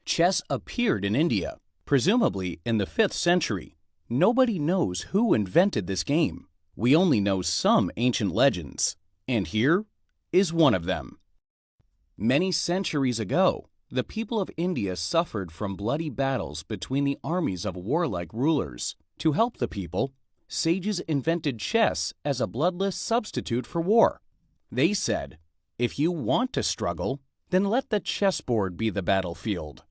Chess appeared in India, presumably in the 5th century. Nobody knows who invented this game. We only know some ancient legends, and here is one of them. Many centuries ago, the people of India suffered from bloody battles between the armies of warlike rulers. To help the people, sages invented chess as a bloodless substitute for war. They said, if you want to struggle, then let the chessboard be the battlefield.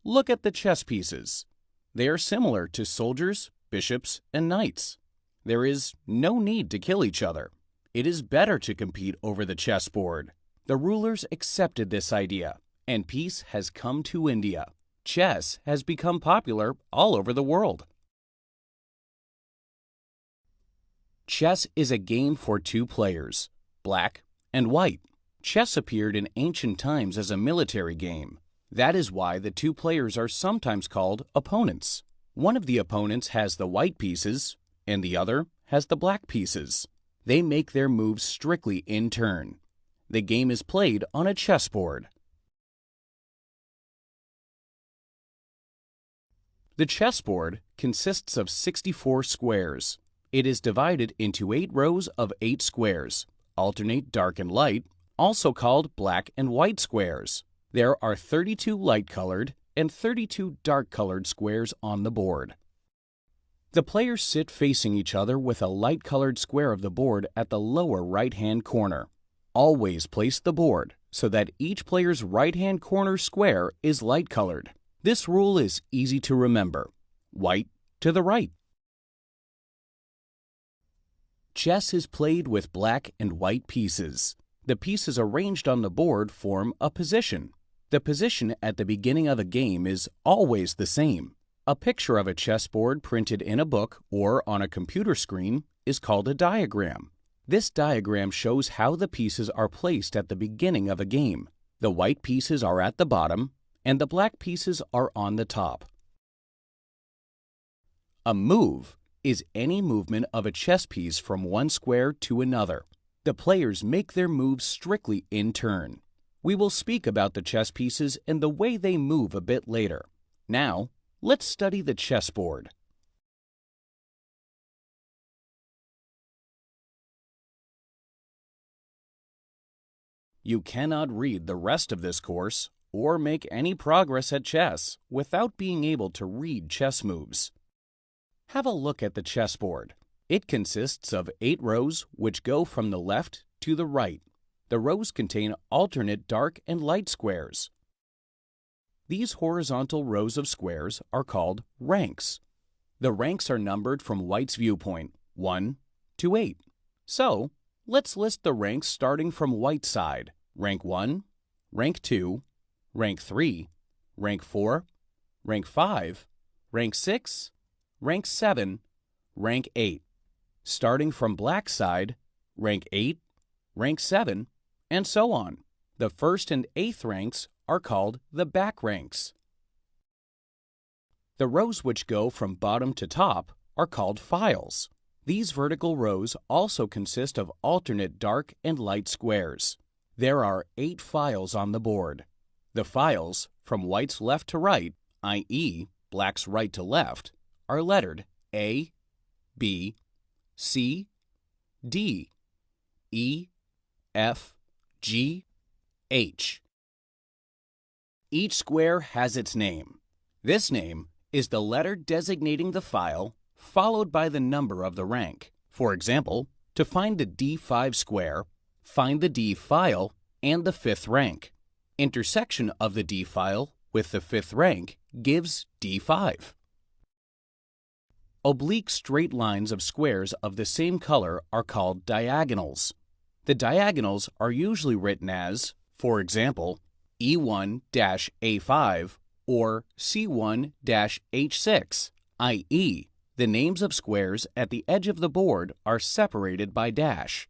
Look at the chess pieces. They are similar to soldiers, bishops, and knights. There is no need to kill each other. It is better to compete over the chessboard. The rulers accepted this idea, and peace has come to India. Chess has become popular all over the world. Chess is a game for two players, black and white. Chess appeared in ancient times as a military game. That is why the two players are sometimes called opponents. One of the opponents has the white pieces, and the other has the black pieces. They make their moves strictly in turn. The game is played on a chessboard. The chessboard consists of 64 squares. It is divided into 8 rows of 8 squares, alternate dark and light, also called black and white squares. There are 32 light-colored and 32 dark-colored squares on the board. The players sit facing each other with a light-colored square of the board at the lower right-hand corner. Always place the board so that each player's right-hand corner square is light-colored. This rule is easy to remember. White to the right. Chess is played with black and white pieces. The pieces arranged on the board form a position. The position at the beginning of a game is always the same. A picture of a chessboard printed in a book or on a computer screen is called a diagram. This diagram shows how the pieces are placed at the beginning of a game. The white pieces are at the bottom, and the black pieces are on the top. A move is any movement of a chess piece from one square to another. The players make their moves strictly in turn. We will speak about the chess pieces and the way they move a bit later. Now, let's study the chessboard. You cannot read the rest of this course or make any progress at chess without being able to read chess moves. Have a look at the chessboard. It consists of 8 rows which go from the left to the right. The rows contain alternate dark and light squares. These horizontal rows of squares are called ranks. The ranks are numbered from white's viewpoint, 1 to 8. So, let's list the ranks starting from white's side. Rank 1, Rank 2, Rank 3, Rank 4, Rank 5, Rank 6, Rank 7, Rank 8. Starting from black's side, Rank 8, Rank 7, and so on. The 1st and 8th ranks are called the back ranks. The rows which go from bottom to top are called files. These vertical rows also consist of alternate dark and light squares. There are 8 files on the board. The files, from white's left to right, i.e., black's right to left, are lettered A, B, C, D, E, F, G, H. Each square has its name. This name is the letter designating the file, followed by the number of the rank. For example, to find the D5 square, find the D file and the 5th rank. Intersection of the D file with the 5th rank gives D5. Oblique straight lines of squares of the same color are called diagonals. The diagonals are usually written as, for example, E1-A5 or C1-H6, i.e., the names of squares at the edge of the board are separated by dash.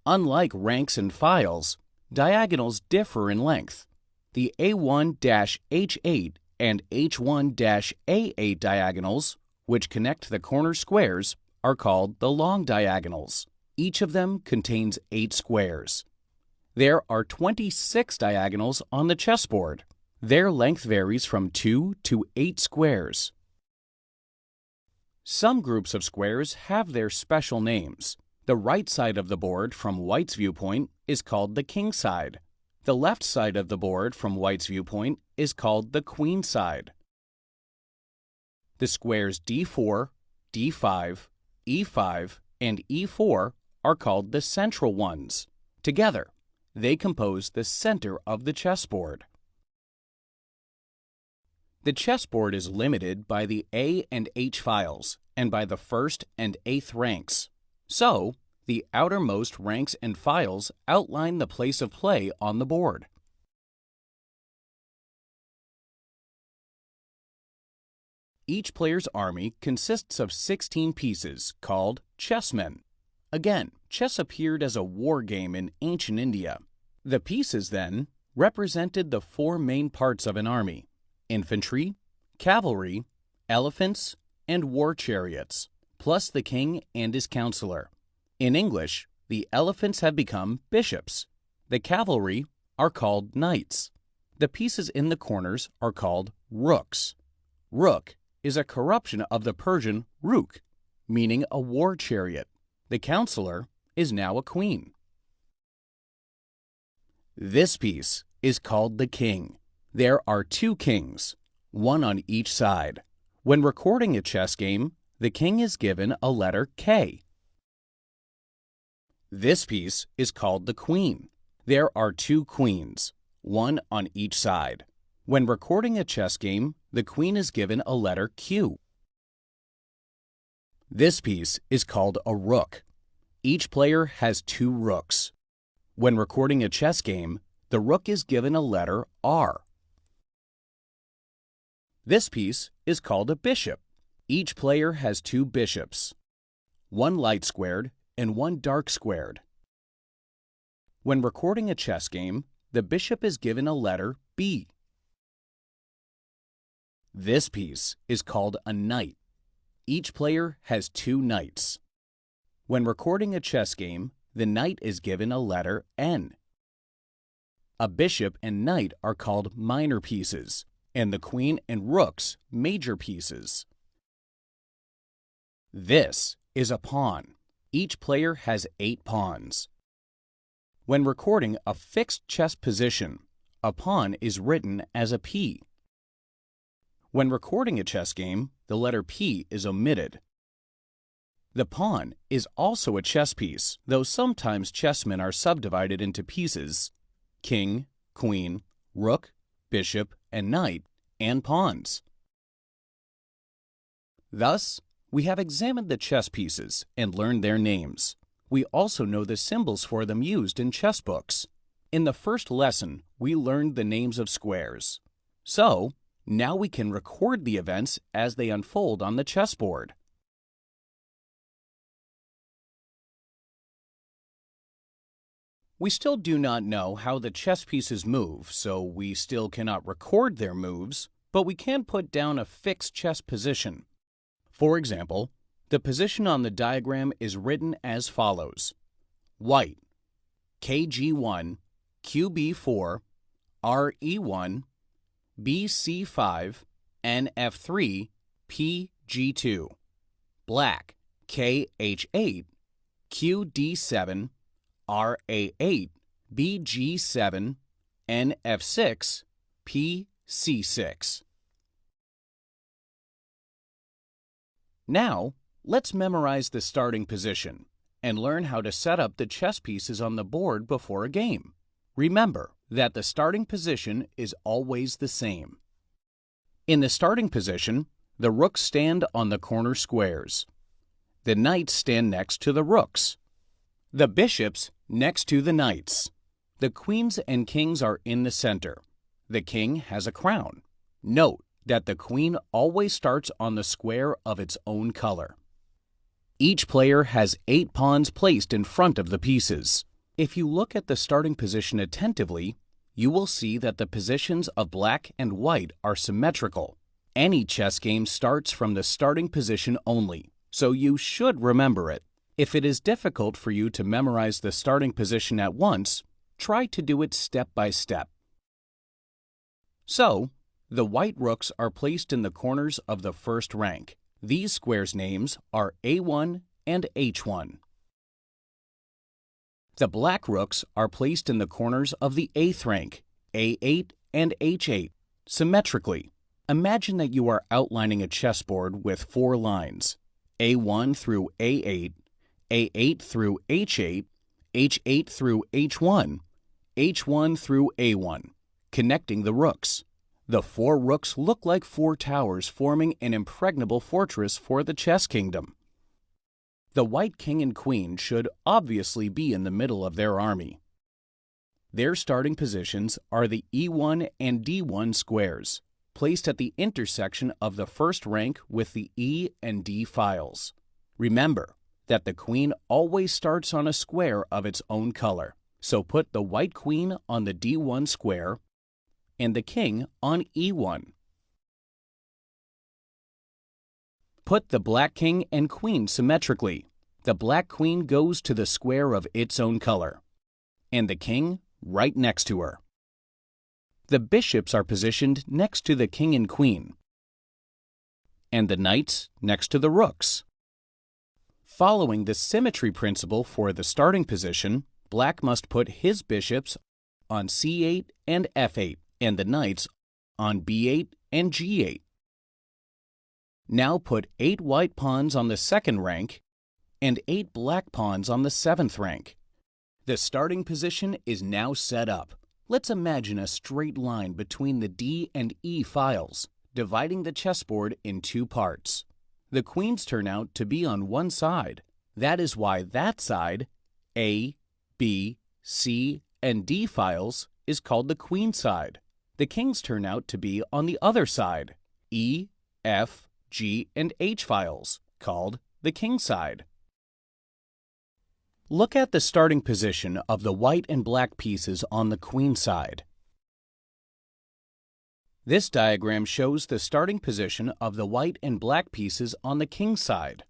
Unlike ranks and files, diagonals differ in length. The A1-H8 and H1-A8 diagonals, which connect the corner squares, are called the long diagonals. Each of them contains 8 squares. There are 26 diagonals on the chessboard. Their length varies from 2 to 8 squares. Some groups of squares have their special names. The right side of the board from White's viewpoint is called the king side. The left side of the board from White's viewpoint is called the queen side. The squares d4, d5, e5, and e4 are called the central ones. Together, they compose the center of the chessboard. The chessboard is limited by the A and H files and by the first and eighth ranks. So, the outermost ranks and files outline the place of play on the board. Each player's army consists of 16 pieces called chessmen. Again, chess appeared as a war game in ancient India. The pieces, then, represented the four main parts of an army: infantry, cavalry, elephants, and war chariots, plus the king and his counselor. In English, the elephants have become bishops. The cavalry are called knights. The pieces in the corners are called rooks. Rook is a corruption of the Persian Rook, meaning a war chariot. The counselor is now a queen. This piece is called the king. There are two kings, one on each side. When recording a chess game, the king is given a letter K. This piece is called the queen. There are two queens, one on each side. When recording a chess game, the queen is given a letter Q. This piece is called a rook. Each player has two rooks. When recording a chess game, the rook is given a letter R. This piece is called a bishop. Each player has two bishops, one light squared and one dark squared. When recording a chess game, the bishop is given a letter B. This piece is called a knight. Each player has two knights. When recording a chess game, the knight is given a letter N. A bishop and knight are called minor pieces, and the queen and rooks major pieces. This is a pawn. Each player has 8 pawns. When recording a fixed chess position, a pawn is written as a P. When recording a chess game, the letter P is omitted. The pawn is also a chess piece, though sometimes chessmen are subdivided into pieces: king, queen, rook, bishop, and knight, and pawns. Thus, we have examined the chess pieces and learned their names. We also know the symbols for them used in chess books. In the first lesson, we learned the names of squares. So, now we can record the events as they unfold on the chessboard. We still do not know how the chess pieces move, so we still cannot record their moves, but we can put down a fixed chess position. For example, the position on the diagram is written as follows: White, KG1, QB4, RE1, BC5, NF3, PG2. Black, KH8, QD7, RA8, BG7, NF6, PC6. Now, let's memorize the starting position and learn how to set up the chess pieces on the board before a game. Remember that the starting position is always the same. In the starting position, the rooks stand on the corner squares. The knights stand next to the rooks. The bishops next to the knights. The queens and kings are in the center. The king has a crown. Note that the queen always starts on the square of its own color. Each player has 8 pawns placed in front of the pieces. If you look at the starting position attentively, you will see that the positions of black and white are symmetrical. Any chess game starts from the starting position only, so you should remember it. If it is difficult for you to memorize the starting position at once, Try to do it step by step. So, the white rooks are placed in the corners of the first rank. These squares' names are A1 and H1. The black rooks are placed in the corners of the 8th rank, A8 and H8, symmetrically. Imagine that you are outlining a chessboard with 4 lines, A1 through A8, A8 through H8, H8 through H1, H1 through A1, connecting the rooks. The 4 rooks look like 4 towers forming an impregnable fortress for the chess kingdom. The white king and queen should obviously be in the middle of their army. Their starting positions are the E1 and D1 squares, placed at the intersection of the first rank with the E and D files. Remember that the queen always starts on a square of its own color, so put the white queen on the D1 square and the king on E1. Put the black king and queen symmetrically. The black queen goes to the square of its own color, and the king right next to her. The bishops are positioned next to the king and queen, and the knights next to the rooks. Following the symmetry principle for the starting position, black must put his bishops on C8 and F8, and the knights on B8 and G8. Now put 8 white pawns on the second rank and 8 black pawns on the 7th rank. The starting position is now set up. Let's imagine a straight line between the D and E files, dividing the chessboard in 2 parts. The queens turn out to be on one side. That is why that side, A, B, C, and D files, is called the queen side. The kings turn out to be on the other side, E, F, G, and H files, called the king side. Look at the starting position of the white and black pieces on the queen side. This diagram shows the starting position of the white and black pieces on the king side.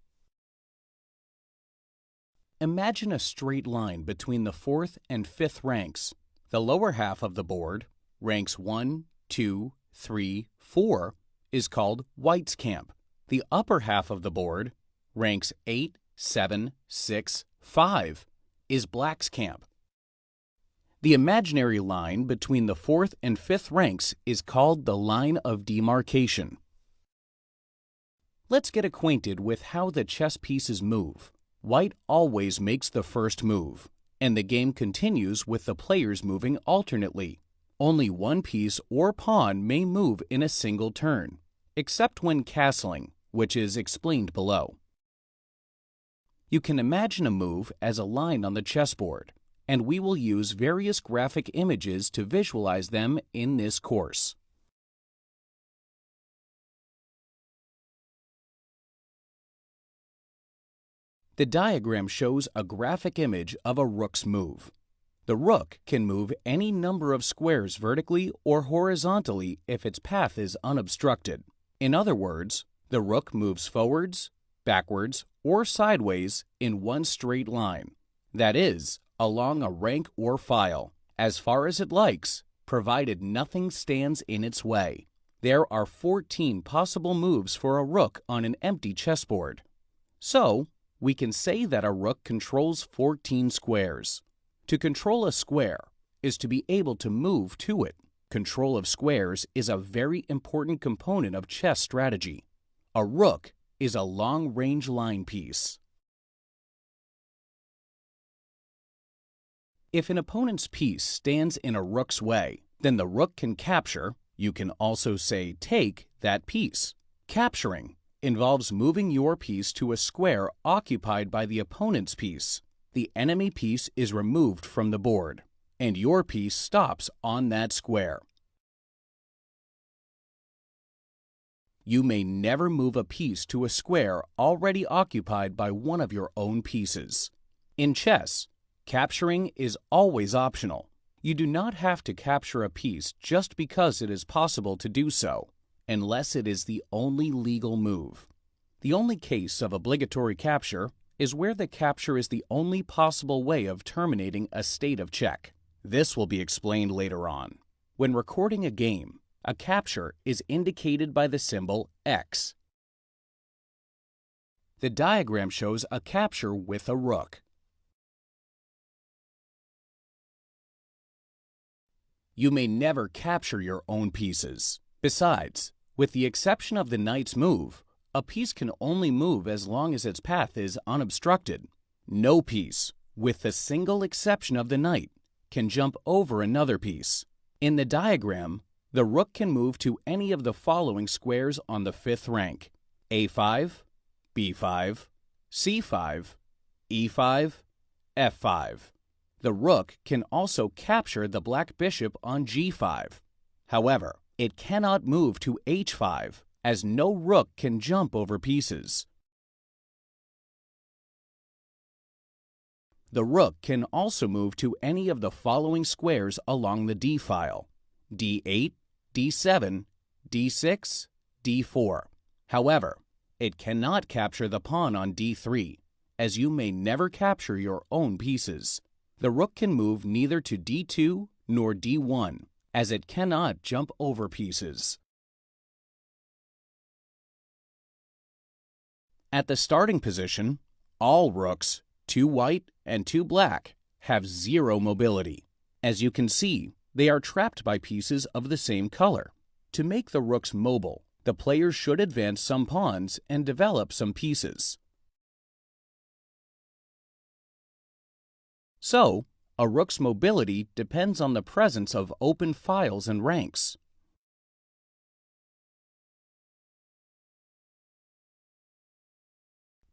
Imagine a straight line between the 4th and 5th ranks. The lower half of the board, ranks 1, 2, 3, 4, is called white's camp. The upper half of the board, ranks 8, 7, 6, 5, is black's camp. The imaginary line between the 4th and 5th ranks is called the line of demarcation. Let's get acquainted with how the chess pieces move. White always makes the first move, and the game continues with the players moving alternately. Only one piece or pawn may move in a single turn, except when castling, which is explained below. You can imagine a move as a line on the chessboard, and we will use various graphic images to visualize them in this course. The diagram shows a graphic image of a rook's move. The rook can move any number of squares vertically or horizontally if its path is unobstructed. In other words, the rook moves forwards, backwards, or sideways in one straight line. That is, along a rank or file, as far as it likes, provided nothing stands in its way. There are 14 possible moves for a rook on an empty chessboard. So, we can say that a rook controls 14 squares. To control a square is to be able to move to it. Control of squares is a very important component of chess strategy. A rook is a long-range line piece. If an opponent's piece stands in a rook's way, then the rook can capture, you can also say take, that piece. Capturing involves moving your piece to a square occupied by the opponent's piece. The enemy piece is removed from the board, and your piece stops on that square. You may never move a piece to a square already occupied by one of your own pieces. In chess, capturing is always optional. You do not have to capture a piece just because it is possible to do so, unless it is the only legal move. The only case of obligatory capture is where the capture is the only possible way of terminating a state of check. This will be explained later on. When recording a game, a capture is indicated by the symbol X. The diagram shows a capture with a rook. You may never capture your own pieces. Besides, with the exception of the knight's move, a piece can only move as long as its path is unobstructed. No piece, with the single exception of the knight, can jump over another piece. In the diagram, the rook can move to any of the following squares on the 5th rank: A5, B5, C5, E5, F5. The rook can also capture the black bishop on G5. However, it cannot move to H5, as no rook can jump over pieces. The rook can also move to any of the following squares along the D file: D8, D7, D6, D4. However, it cannot capture the pawn on D3, as you may never capture your own pieces. The rook can move neither to D2 nor D1, as it cannot jump over pieces. At the starting position, all rooks, 2 white and 2 black, have 0 mobility. As you can see, they are trapped by pieces of the same color. To make the rooks mobile, the players should advance some pawns and develop some pieces. So, a rook's mobility depends on the presence of open files and ranks.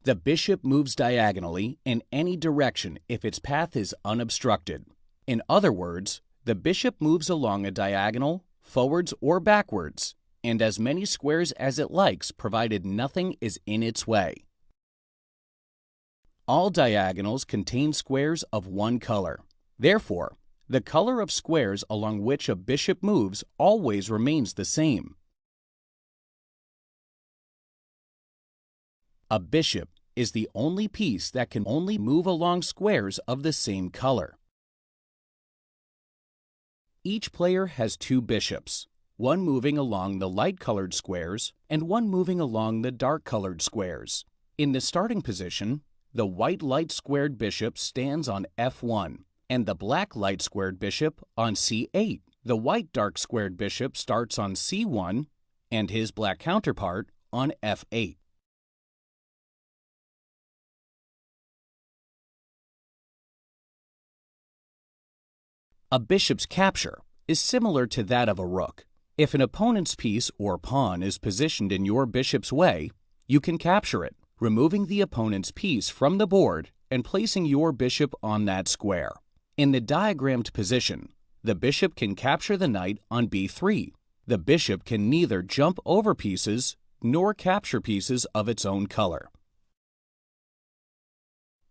The bishop moves diagonally in any direction if its path is unobstructed. In other words, the bishop moves along a diagonal, forwards or backwards, and as many squares as it likes, provided nothing is in its way. All diagonals contain squares of one color. Therefore, the color of squares along which a bishop moves always remains the same. A bishop is the only piece that can only move along squares of the same color. Each player has 2 bishops, one moving along the light-colored squares and one moving along the dark-colored squares. In the starting position, the white light-squared bishop stands on F1 and the black light-squared bishop on C8. The white dark-squared bishop starts on C1 and his black counterpart on F8. A bishop's capture is similar to that of a rook. If an opponent's piece or pawn is positioned in your bishop's way, you can capture it, removing the opponent's piece from the board and placing your bishop on that square. In the diagrammed position, the bishop can capture the knight on B3. The bishop can neither jump over pieces nor capture pieces of its own color.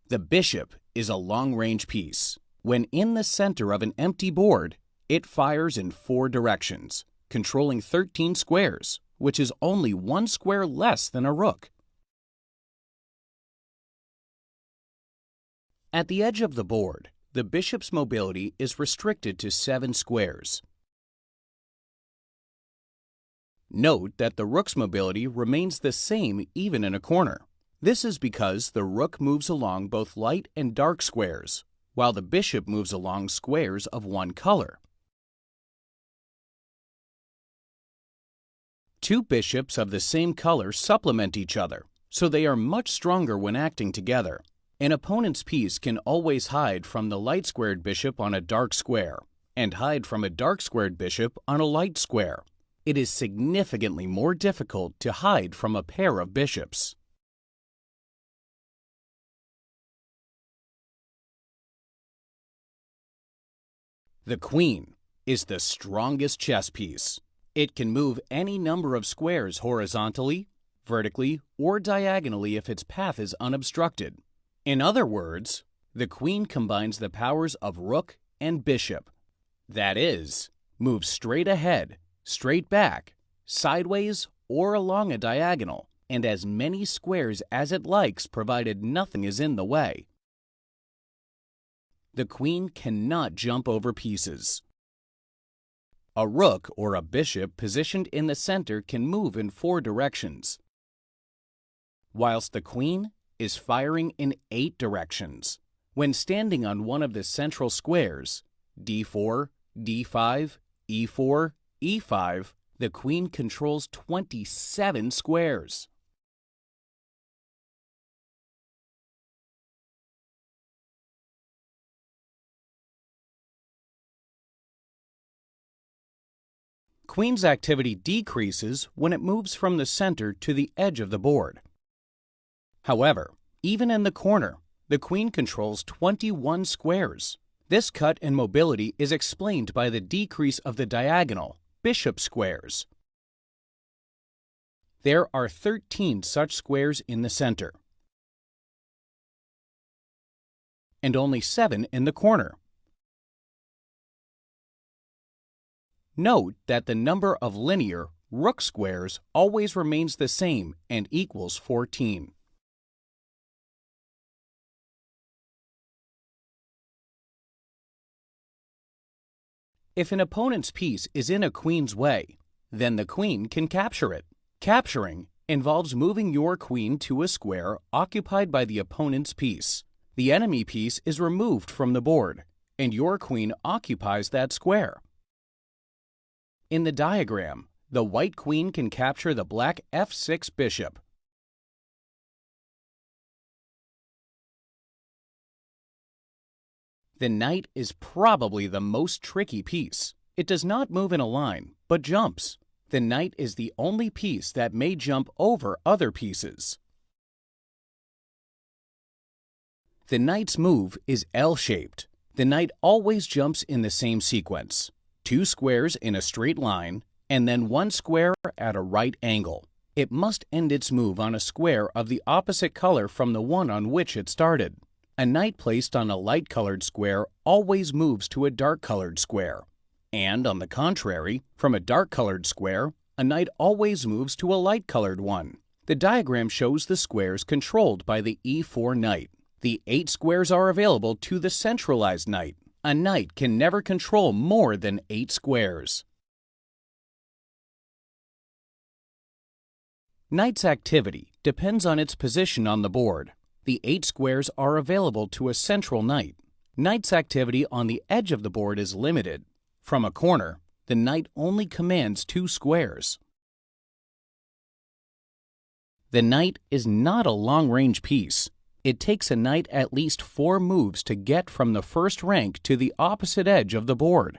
The bishop is a long-range piece. When in the center of an empty board, it fires in 4 directions, controlling 13 squares, which is only 1 square less than a rook. At the edge of the board, the bishop's mobility is restricted to 7 squares. Note that the rook's mobility remains the same even in a corner. This is because the rook moves along both light and dark squares, while the bishop moves along squares of one color. 2 bishops of the same color supplement each other, so they are much stronger when acting together. An opponent's piece can always hide from the light-squared bishop on a dark square, and hide from a dark-squared bishop on a light square. It is significantly more difficult to hide from a pair of bishops. The queen is the strongest chess piece. It can move any number of squares horizontally, vertically, or diagonally if its path is unobstructed. In other words, the queen combines the powers of rook and bishop. That is, moves straight ahead, straight back, sideways, or along a diagonal, and as many squares as it likes provided nothing is in the way. The queen cannot jump over pieces. A rook or a bishop positioned in the center can move in 4 directions, whilst the queen is firing in 8 directions. When standing on one of the central squares, d4, d5, e4, e5, the queen controls 27 squares. Queen's activity decreases when it moves from the center to the edge of the board. However, even in the corner, the queen controls 21 squares. This cut in mobility is explained by the decrease of the diagonal, bishop squares. There are 13 such squares in the center, and only 7 in the corner. Note that the number of linear rook squares always remains the same and equals 14. If an opponent's piece is in a queen's way, then the queen can capture it. Capturing involves moving your queen to a square occupied by the opponent's piece. The enemy piece is removed from the board, and your queen occupies that square. In the diagram, the white queen can capture the black f6 bishop. The knight is probably the most tricky piece. It does not move in a line, but jumps. The knight is the only piece that may jump over other pieces. The knight's move is L-shaped. The knight always jumps in the same sequence: 2 squares in a straight line, and then 1 square at a right angle. It must end its move on a square of the opposite color from the one on which it started. A knight placed on a light-colored square always moves to a dark-colored square. And, on the contrary, from a dark-colored square, a knight always moves to a light-colored one. The diagram shows the squares controlled by the e4 knight. The 8 squares are available to the centralized knight. A knight can never control more than 8 squares. Knight's activity depends on its position on the board. The 8 squares are available to a central knight. Knight's activity on the edge of the board is limited. From a corner, the knight only commands 2 squares. The knight is not a long-range piece. It takes a knight at least 4 moves to get from the first rank to the opposite edge of the board.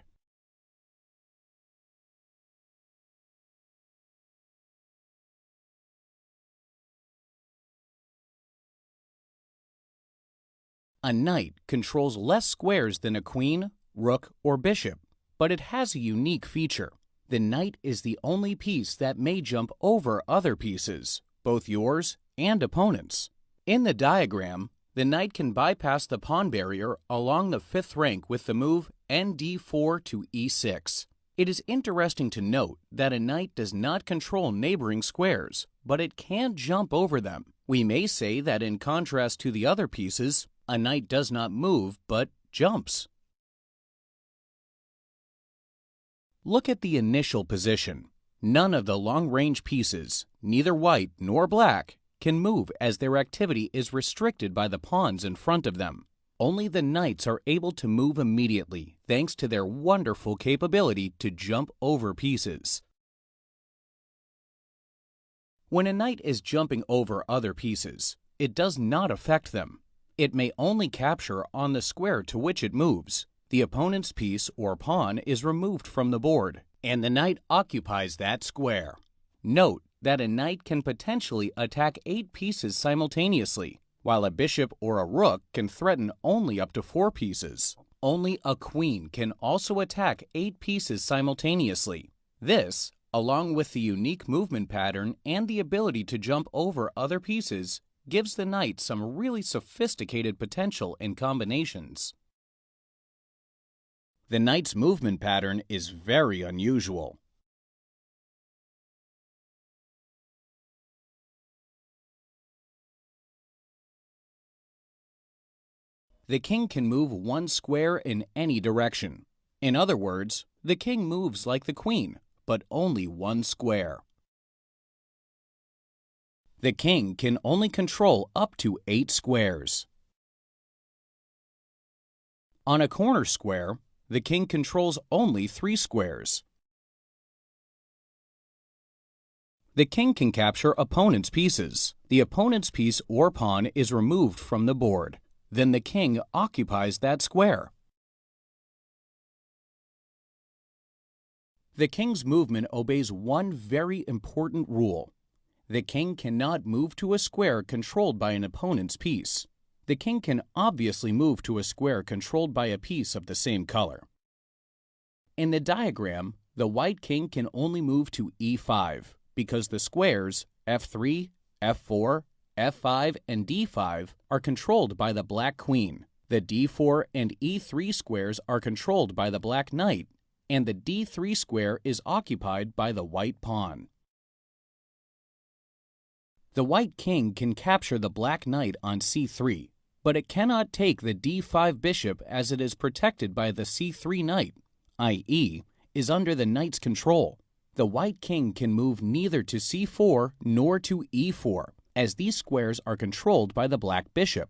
A knight controls less squares than a queen, rook, or bishop, but it has a unique feature. The knight is the only piece that may jump over other pieces, both yours and opponents. In the diagram, the knight can bypass the pawn barrier along the 5th rank with the move nd4 to e6. It is interesting to note that a knight does not control neighboring squares, but it can jump over them. We may say that in contrast to the other pieces, a knight does not move but jumps. Look at the initial position. None of the long-range pieces, neither white nor black, can move as their activity is restricted by the pawns in front of them. Only the knights are able to move immediately thanks to their wonderful capability to jump over pieces. When a knight is jumping over other pieces, it does not affect them. It may only capture on the square to which it moves. The opponent's piece or pawn is removed from the board, and the knight occupies that square. Note that a knight can potentially attack 8 pieces simultaneously, while a bishop or a rook can threaten only up to 4 pieces. Only a queen can also attack 8 pieces simultaneously. This, along with the unique movement pattern and the ability to jump over other pieces, gives the knight some really sophisticated potential in combinations. The knight's movement pattern is very unusual. The king can move one square in any direction. In other words, the king moves like the queen, but only one square. The king can only control up to 8 squares. On a corner square, the king controls only 3 squares. The king can capture opponent's pieces. The opponent's piece or pawn is removed from the board. Then the king occupies that square. The king's movement obeys one very important rule. The king cannot move to a square controlled by an opponent's piece. The king can obviously move to a square controlled by a piece of the same color. In the diagram, the white king can only move to e5 because the squares f3, f4, f5, and d5 are controlled by the black queen. The d4 and e3 squares are controlled by the black knight, and the d3 square is occupied by the white pawn. The white king can capture the black knight on c3, but it cannot take the d5 bishop as it is protected by the c3 knight, i.e., is under the knight's control. The white king can move neither to c4 nor to e4, as these squares are controlled by the black bishop.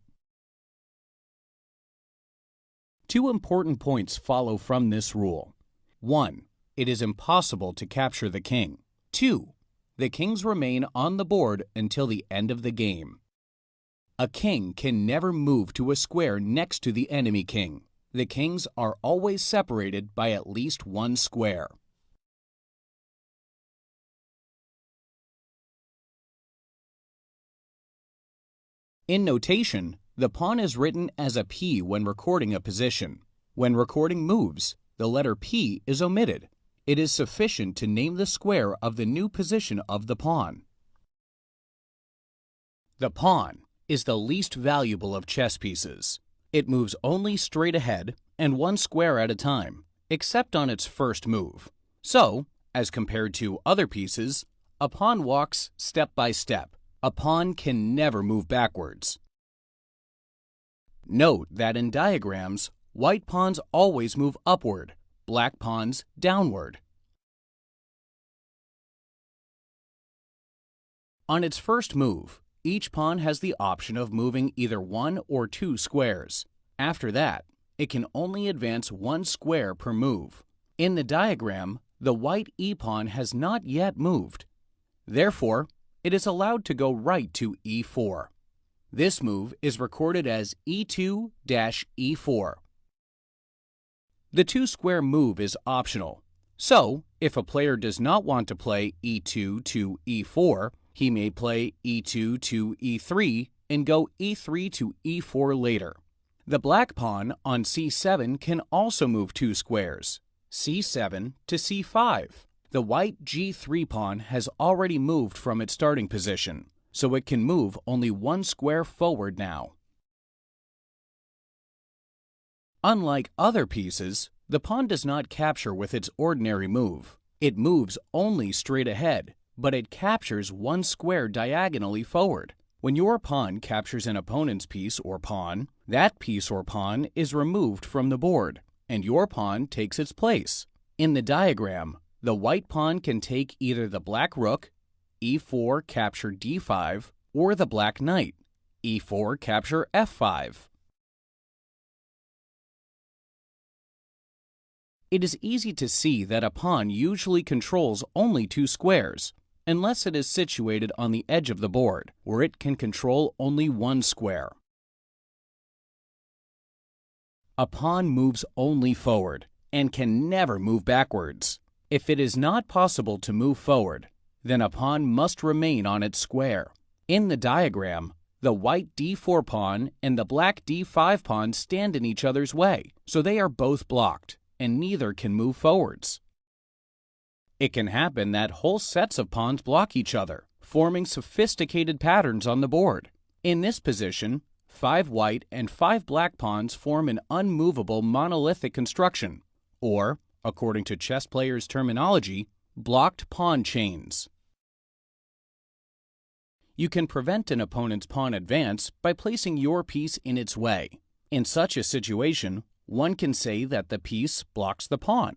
2 important points follow from this rule. 1. It is impossible to capture the king. 2. The kings remain on the board until the end of the game. A king can never move to a square next to the enemy king. The kings are always separated by at least 1 square. In notation, the pawn is written as a P when recording a position. When recording moves, the letter P is omitted. It is sufficient to name the square of the new position of the pawn. The pawn is the least valuable of chess pieces. It moves only straight ahead and 1 square at a time, except on its first move. So, as compared to other pieces, a pawn walks step by step. A pawn can never move backwards. Note that in diagrams, white pawns always move upward, black pawns downward. On its first move, each pawn has the option of moving either 1 or 2 squares. After that, it can only advance 1 square per move. In the diagram, the white e-pawn has not yet moved. Therefore, it is allowed to go right to e4. This move is recorded as e2-e4. The 2-square move is optional. So, if a player does not want to play e2 to e4, he may play e2 to e3 and go e3 to e4 later. The black pawn on c7 can also move 2 squares, c7 to c5. The white g3 pawn has already moved from its starting position, so it can move only 1 square forward now. Unlike other pieces, the pawn does not capture with its ordinary move. It moves only straight ahead, but it captures 1 square diagonally forward. When your pawn captures an opponent's piece or pawn, that piece or pawn is removed from the board, and your pawn takes its place. In the diagram, the white pawn can take either the black rook, e4 capture d5, or the black knight, e4 capture f5. It is easy to see that a pawn usually controls only 2 squares, unless it is situated on the edge of the board, where it can control only 1 square. A pawn moves only forward and can never move backwards. If it is not possible to move forward, then a pawn must remain on its square. In the diagram, the white d4 pawn and the black d5 pawn stand in each other's way, so they are both blocked, and neither can move forwards. It can happen that whole sets of pawns block each other, forming sophisticated patterns on the board. In this position, 5 white and 5 black pawns form an unmovable monolithic construction, or, according to chess players' terminology, blocked pawn chains. You can prevent an opponent's pawn advance by placing your piece in its way. In such a situation, one can say that the piece blocks the pawn.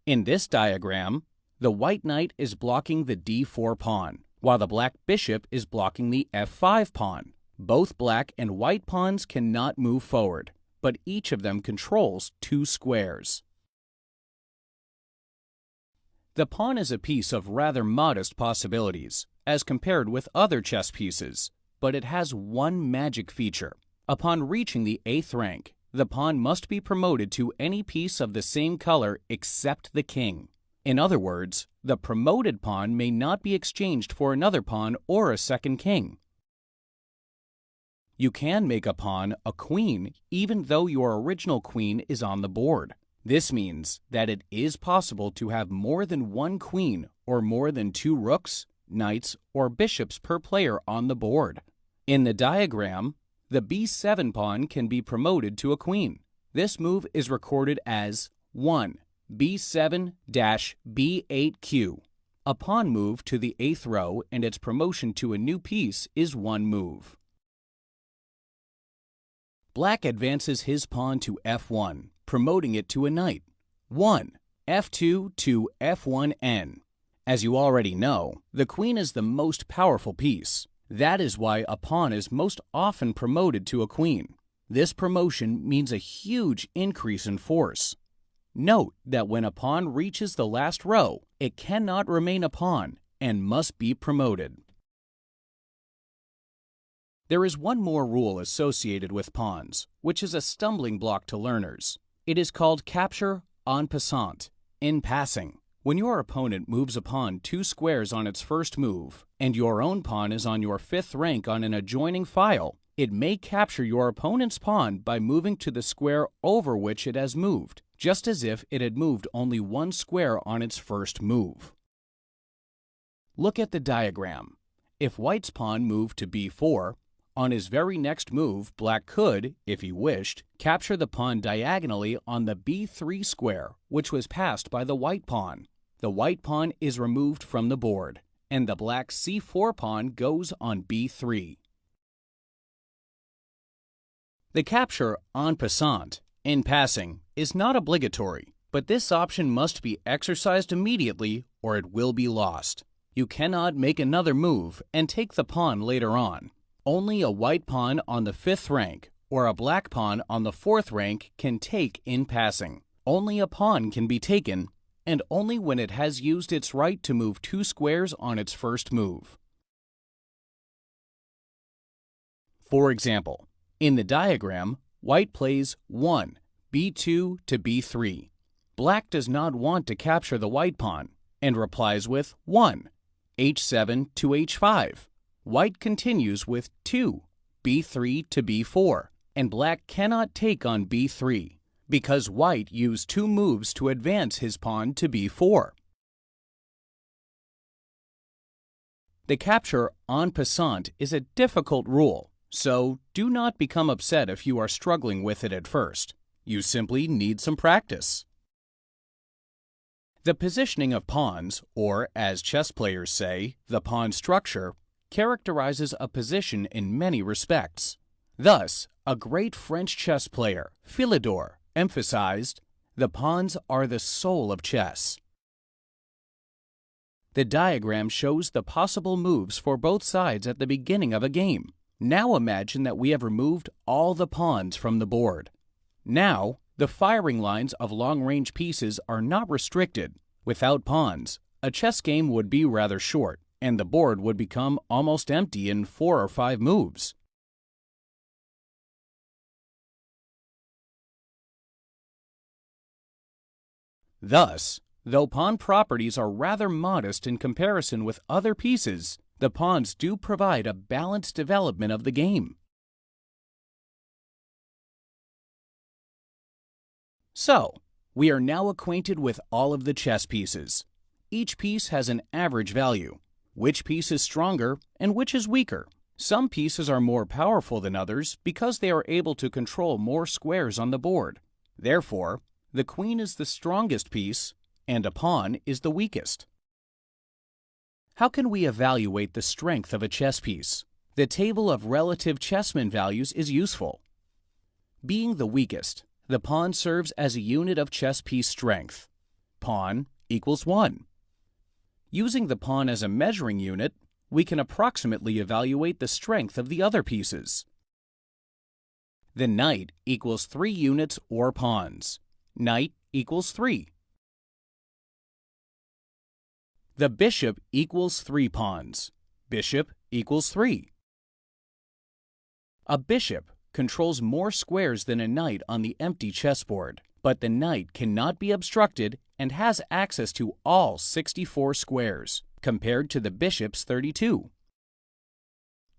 In this diagram, the white knight is blocking the d4 pawn, while the black bishop is blocking the f5 pawn. Both black and white pawns cannot move forward, but each of them controls 2 squares. The pawn is a piece of rather modest possibilities, as compared with other chess pieces, but it has one magic feature. Upon reaching the 8th rank, the pawn must be promoted to any piece of the same color except the king. In other words, the promoted pawn may not be exchanged for another pawn or a second king. You can make a pawn a queen even though your original queen is on the board. This means that it is possible to have more than one queen or more than 2 rooks, knights, or bishops per player on the board. In the diagram, the b7 pawn can be promoted to a queen. This move is recorded as 1 b7-b8q. A pawn move to the 8th row and its promotion to a new piece is one move. Black advances his pawn to f1, promoting it to a knight. 1 f2 to f1n. As you already know, the queen is the most powerful piece. That is why a pawn is most often promoted to a queen. This promotion means a huge increase in force. Note that when a pawn reaches the last row, it cannot remain a pawn and must be promoted. There is one more rule associated with pawns, which is a stumbling block to learners. It is called capture en passant, in passing. When your opponent moves a pawn 2 squares on its first move, and your own pawn is on your 5th rank on an adjoining file, it may capture your opponent's pawn by moving to the square over which it has moved, just as if it had moved only 1 square on its first move. Look at the diagram. If white's pawn moved to b4, on his very next move, black could, if he wished, capture the pawn diagonally on the b3 square, which was passed by the white pawn. The white pawn is removed from the board, and the black c4 pawn goes on b3. The capture en passant, in passing, is not obligatory, but this option must be exercised immediately or it will be lost. You cannot make another move and take the pawn later on. Only a white pawn on the 5th rank or a black pawn on the 4th rank can take in passing. Only a pawn can be taken, and only when it has used its right to move 2 squares on its first move. For example, in the diagram, white plays 1 b2 to b3. Black does not want to capture the white pawn and replies with 1 h7 to h5. White continues with 2 b3 to b4, and black cannot take on b3 because white used 2 moves to advance his pawn to b4. The capture en passant is a difficult rule, so do not become upset if you are struggling with it at first. You simply need some practice. The positioning of pawns, or as chess players say, the pawn structure, characterizes a position in many respects. Thus, a great French chess player, Philidor, emphasized, "The pawns are the soul of chess." The diagram shows the possible moves for both sides at the beginning of a game. Now imagine that we have removed all the pawns from the board. Now, the firing lines of long-range pieces are not restricted. Without pawns, a chess game would be rather short, and the board would become almost empty in 4 or 5 moves. Thus, though pawn properties are rather modest in comparison with other pieces, the pawns do provide a balanced development of the game. So, we are now acquainted with all of the chess pieces. Each piece has an average value. Which piece is stronger and which is weaker? Some pieces are more powerful than others because they are able to control more squares on the board. Therefore, the queen is the strongest piece and a pawn is the weakest. How can we evaluate the strength of a chess piece? The table of relative chessman values is useful. Being the weakest, the pawn serves as a unit of chess piece strength. Pawn equals 1. Using the pawn as a measuring unit, we can approximately evaluate the strength of the other pieces. The knight equals 3 units or pawns. Knight equals 3. The bishop equals 3 pawns. Bishop equals 3. A bishop controls more squares than a knight on the empty chessboard, but the knight cannot be obstructed and has access to all 64 squares, compared to the bishop's 32.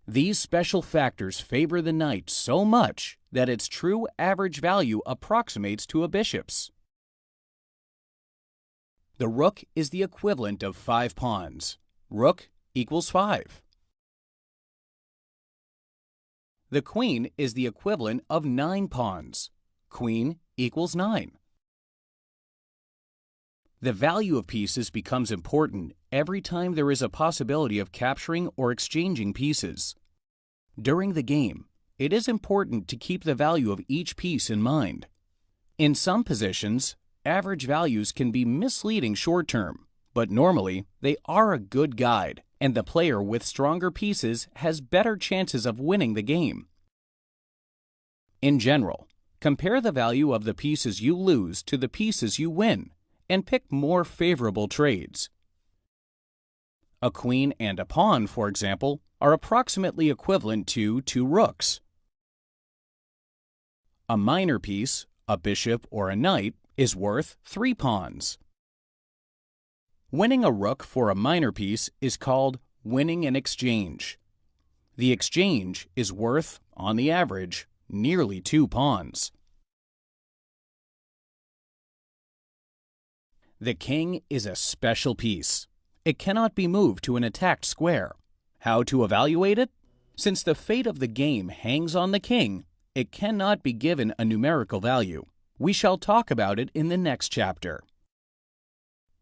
These special factors favor the knight so much that its true average value approximates to a bishop's. The rook is the equivalent of 5 pawns. Rook equals 5. The queen is the equivalent of 9 pawns. Queen equals 9. The value of pieces becomes important every time there is a possibility of capturing or exchanging pieces. During the game, it is important to keep the value of each piece in mind. In some positions, average values can be misleading short-term, but normally they are a good guide, and the player with stronger pieces has better chances of winning the game. In general, compare the value of the pieces you lose to the pieces you win, and pick more favorable trades. A queen and a pawn, for example, are approximately equivalent to 2 rooks. A minor piece, a bishop or a knight, is worth 3 pawns. Winning a rook for a minor piece is called winning an exchange. The exchange is worth, on the average, nearly 2 pawns. The king is a special piece. It cannot be moved to an attacked square. How to evaluate it? Since the fate of the game hangs on the king, it cannot be given a numerical value. We shall talk about it in the next chapter.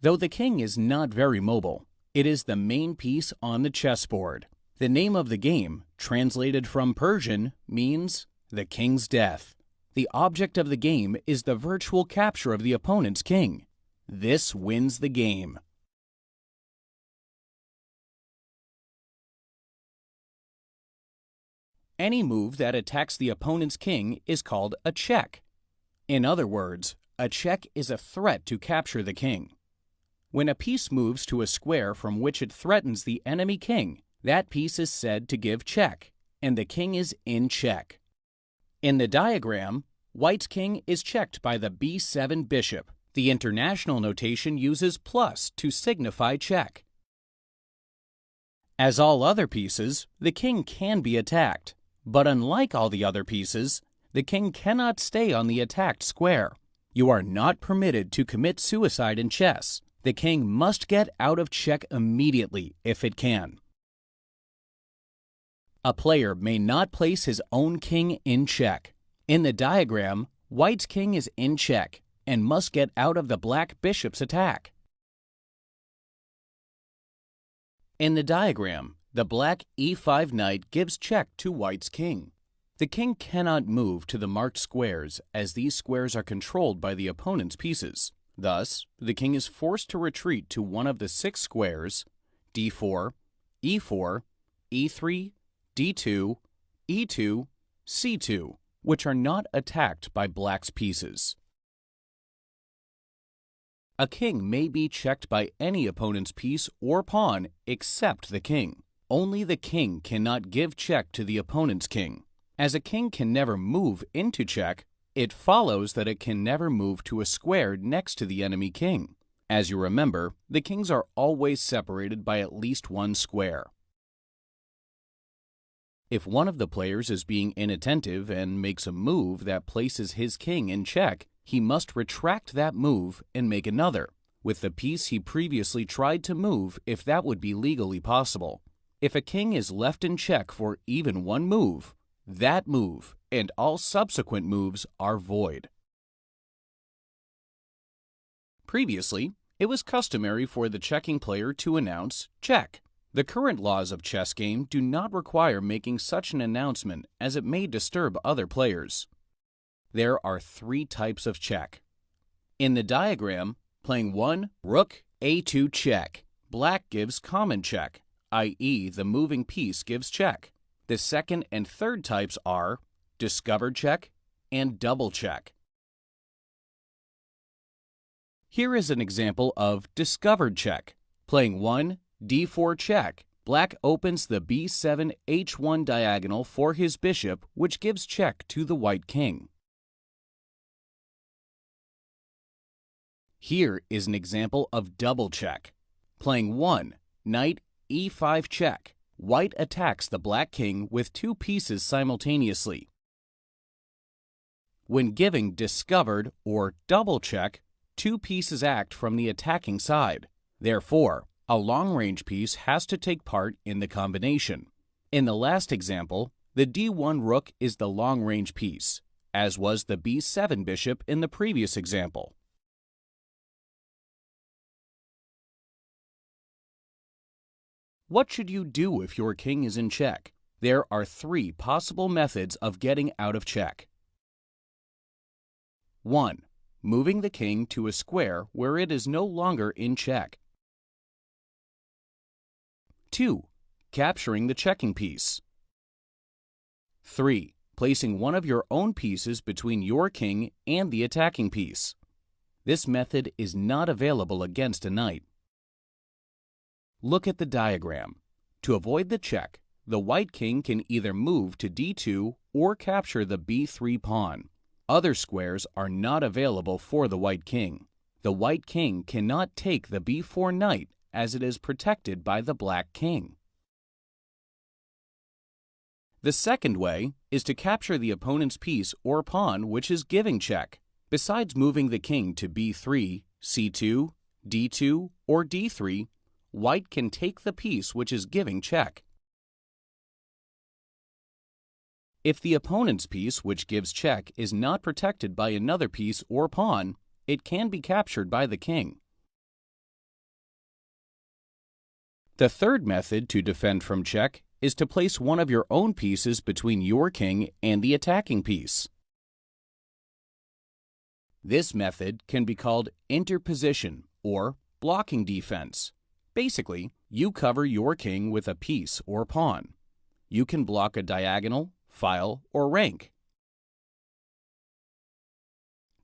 Though the king is not very mobile, it is the main piece on the chessboard. The name of the game, translated from Persian, means the king's death. The object of the game is the virtual capture of the opponent's king. This wins the game. Any move that attacks the opponent's king is called a check. In other words, a check is a threat to capture the king. When a piece moves to a square from which it threatens the enemy king, that piece is said to give check, and the king is in check. In the diagram, white's king is checked by the b7 bishop. The international notation uses plus to signify check. As all other pieces, the king can be attacked, but unlike all the other pieces, the king cannot stay on the attacked square. You are not permitted to commit suicide in chess. The king must get out of check immediately if it can. A player may not place his own king in check. In the diagram, white's king is in check and must get out of the black bishop's attack. In the diagram, the black e5 knight gives check to white's king. The king cannot move to the marked squares as these squares are controlled by the opponent's pieces. Thus, the king is forced to retreat to one of the 6 squares, d4, e4, e3, d2, e2, c2, which are not attacked by black's pieces. A king may be checked by any opponent's piece or pawn except the king. Only the king cannot give check to the opponent's king. As a king can never move into check, it follows that it can never move to a square next to the enemy king. As you remember, the kings are always separated by at least 1 square. If one of the players is being inattentive and makes a move that places his king in check, he must retract that move and make another, with the piece he previously tried to move if that would be legally possible. If a king is left in check for even 1 move, that move and all subsequent moves are void. Previously, it was customary for the checking player to announce check. The current laws of chess game do not require making such an announcement as it may disturb other players. There are three types of check. In the diagram, playing 1 Rook A2 check, Black gives common check, i.e. the moving piece gives check. The second and third types are discovered check and double check. Here is an example of discovered check. Playing 1 D4 check, Black opens the B7 H1 diagonal for his bishop, which gives check to the white king. Here is an example of double check. Playing 1 Knight E5 check, White attacks the black king with two pieces simultaneously. When giving discovered or double check, two pieces act from the attacking side. Therefore, a long-range piece has to take part in the combination. In the last example, the D1 rook is the long-range piece, as was the B7 bishop in the previous example. What should you do if your king is in check? There are three possible methods of getting out of check. 1. Moving the king to a square where it is no longer in check. 2. Capturing the checking piece. 3. Placing one of your own pieces between your king and the attacking piece. This method is not available against a knight. Look at the diagram. To avoid the check, the white king can either move to D2 or capture the B3 pawn. Other squares are not available for the white king. The white king cannot take the B4 knight as it is protected by the black king. The second way is to capture the opponent's piece or pawn which is giving check. Besides moving the king to B3, C2, D2, or D3, White can take the piece which is giving check. If the opponent's piece which gives check is not protected by another piece or pawn, it can be captured by the king. The third method to defend from check is to place one of your own pieces between your king and the attacking piece. This method can be called interposition or blocking defense. Basically, you cover your king with a piece or pawn. You can block a diagonal, file, or rank.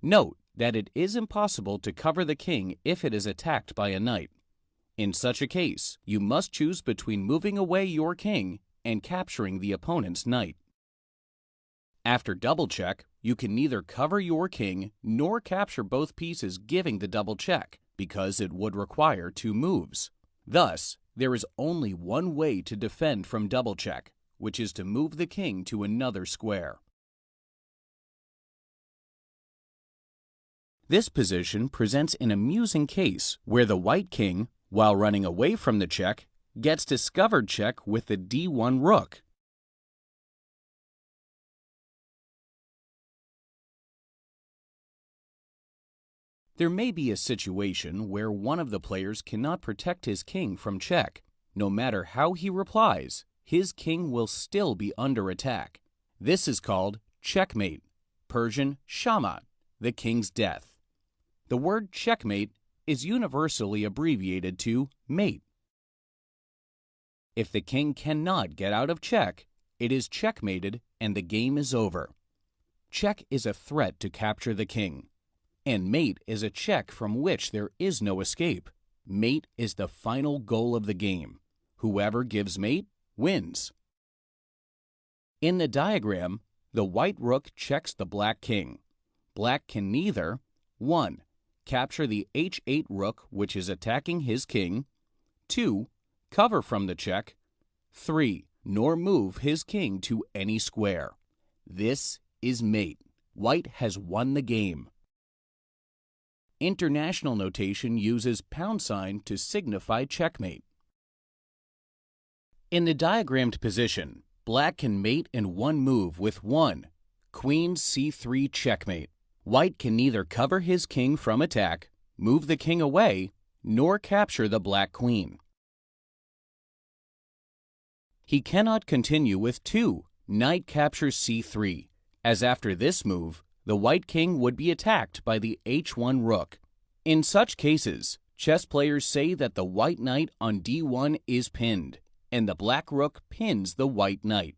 Note that it is impossible to cover the king if it is attacked by a knight. In such a case, you must choose between moving away your king and capturing the opponent's knight. After double check, you can neither cover your king nor capture both pieces giving the double check, because it would require two moves. Thus, there is only one way to defend from double check, which is to move the king to another square. This position presents an amusing case where the white king, while running away from the check, gets discovered check with the D1 rook. There may be a situation where one of the players cannot protect his king from check. No matter how he replies, his king will still be under attack. This is called checkmate, Persian shamat, the king's death. The word checkmate is universally abbreviated to mate. If the king cannot get out of check, it is checkmated and the game is over. Check is a threat to capture the king, and mate is a check from which there is no escape. Mate is the final goal of the game. Whoever gives mate wins. In the diagram, the white rook checks the black king. Black can neither 1. Capture the H8 rook which is attacking his king, 2. Cover from the check, 3. Nor move his king to any square. This is mate. White has won the game. International notation uses # to signify checkmate. In the diagrammed position, black can mate in one move with 1. Queen C3 checkmate. White can neither cover his king from attack, move the king away, nor capture the black queen. He cannot continue with 2. Knight captures C3, as after this move, the white king would be attacked by the h1 rook. In such cases, chess players say that the white knight on d1 is pinned, and the black rook pins the white knight.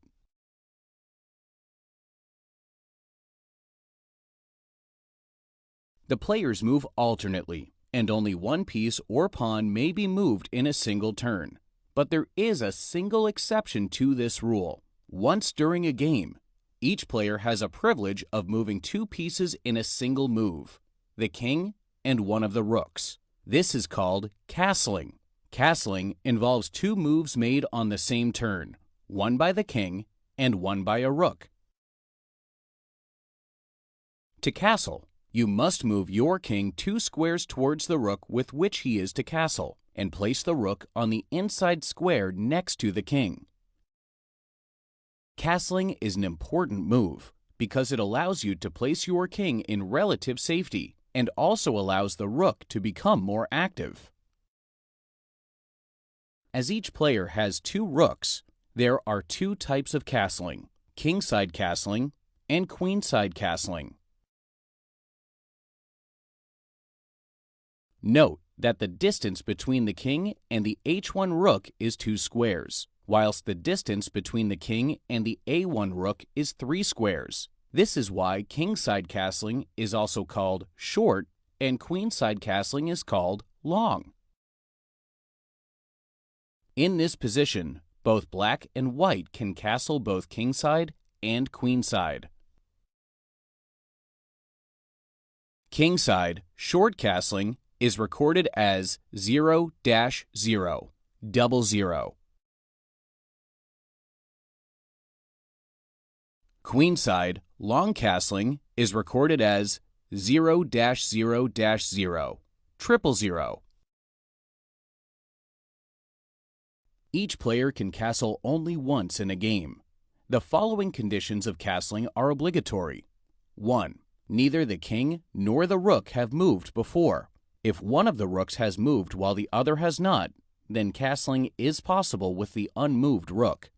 The players move alternately, and only one piece or pawn may be moved in a single turn. But there is a single exception to this rule. Once during a game, each player has a privilege of moving two pieces in a single move, the king and one of the rooks. This is called castling. Castling involves two moves made on the same turn, one by the king and one by a rook. To castle, you must move your king 2 squares towards the rook with which he is to castle, and place the rook on the inside square next to the king. Castling is an important move because it allows you to place your king in relative safety and also allows the rook to become more active. As each player has 2 rooks, there are 2 types of castling: kingside castling and queenside castling. Note that the distance between the king and the h1 rook is 2 squares, whilst the distance between the king and the a1 rook is 3 squares. This is why kingside castling is also called short and queenside castling is called long. In this position, both black and white can castle both kingside and queenside. Kingside short castling is recorded as 0-0, 00. Queenside long castling is recorded as 0-0-0, 000. Each player can castle only once in a game. The following conditions of castling are obligatory. 1. Neither the king nor the rook have moved before. If one of the rooks has moved while the other has not, then castling is possible with the unmoved rook.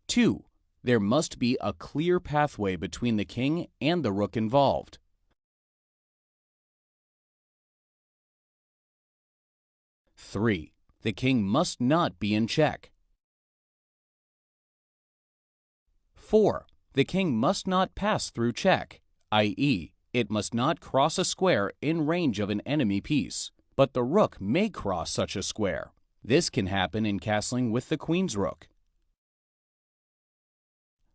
2. There must be a clear pathway between the king and the rook involved. 3. The king must not be in check. 4. The king must not pass through check, i.e., it must not cross a square in range of an enemy piece, but the rook may cross such a square. This can happen in castling with the queen's rook.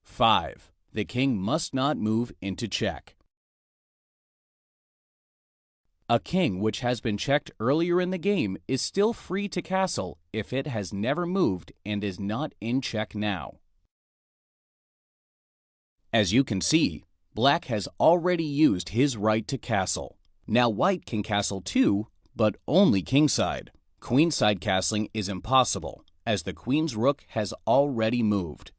5. The king must not move into check. A king which has been checked earlier in the game is still free to castle if it has never moved and is not in check now. As you can see, black has already used his right to castle. Now white can castle too, but only kingside. Queenside castling is impossible, as the queen's rook has already moved.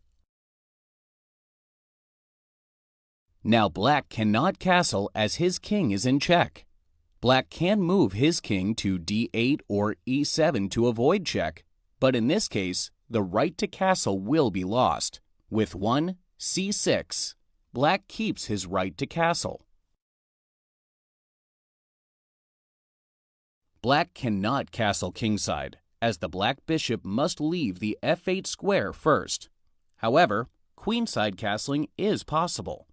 Now black cannot castle as his king is in check. Black can move his king to d8 or e7 to avoid check, but in this case, the right to castle will be lost. With c6, black keeps his right to castle. Black cannot castle kingside, as the black bishop must leave the f8 square first. However, queenside castling is possible.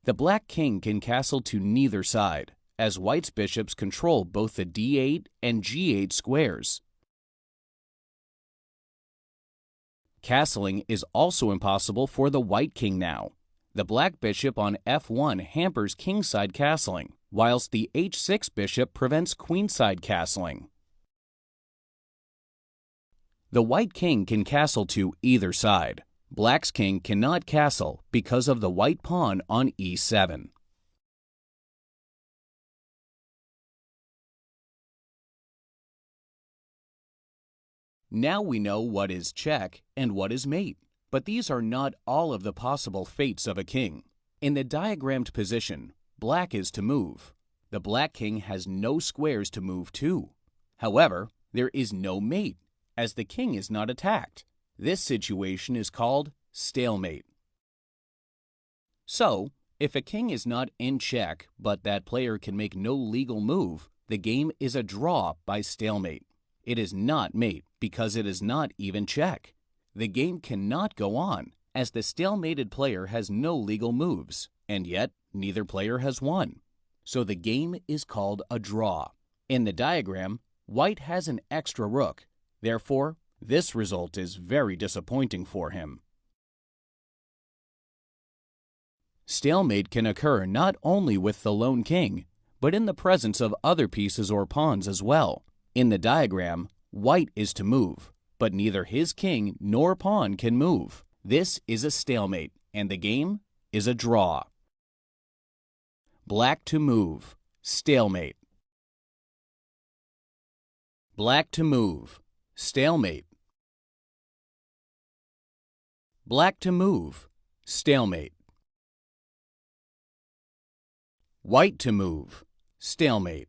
The black king can castle to neither side, as white's bishops control both the d8 and g8 squares. Castling is also impossible for the white king now. The black bishop on f1 hampers kingside castling, whilst the h6 bishop prevents queenside castling. The white king can castle to either side. Black's king cannot castle because of the white pawn on e7. Now we know what is check and what is mate, but these are not all of the possible fates of a king. In the diagrammed position, black is to move. The black king has no squares to move to. However, there is no mate, as the king is not attacked. This situation is called stalemate. So, if a king is not in check but that player can make no legal move, the game is a draw by stalemate. It is not mate because it is not even check. The game cannot go on as the stalemated player has no legal moves, and yet neither player has won. So the game is called a draw. In the diagram, white has an extra rook. Therefore, this result is very disappointing for him. Stalemate can occur not only with the lone king, but in the presence of other pieces or pawns as well. In the diagram, white is to move, but neither his king nor pawn can move. This is a stalemate, and the game is a draw. Black to move, stalemate. Black to move, stalemate. Black to move, stalemate. White to move, stalemate.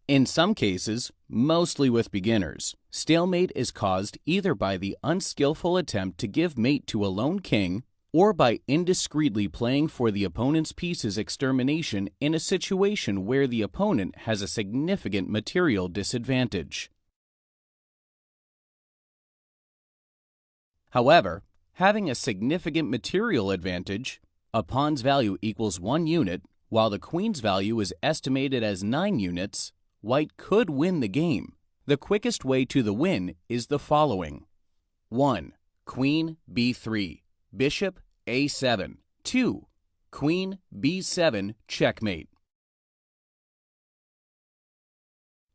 In some cases, mostly with beginners, stalemate is caused either by the unskillful attempt to give mate to a lone king or by indiscreetly playing for the opponent's piece's extermination in a situation where the opponent has a significant material disadvantage. However, having a significant material advantage, a pawn's value equals 1 unit, while the queen's value is estimated as 9 units, white could win the game. The quickest way to the win is the following. 1. Queen b3, bishop a7. 2. Queen b7, checkmate.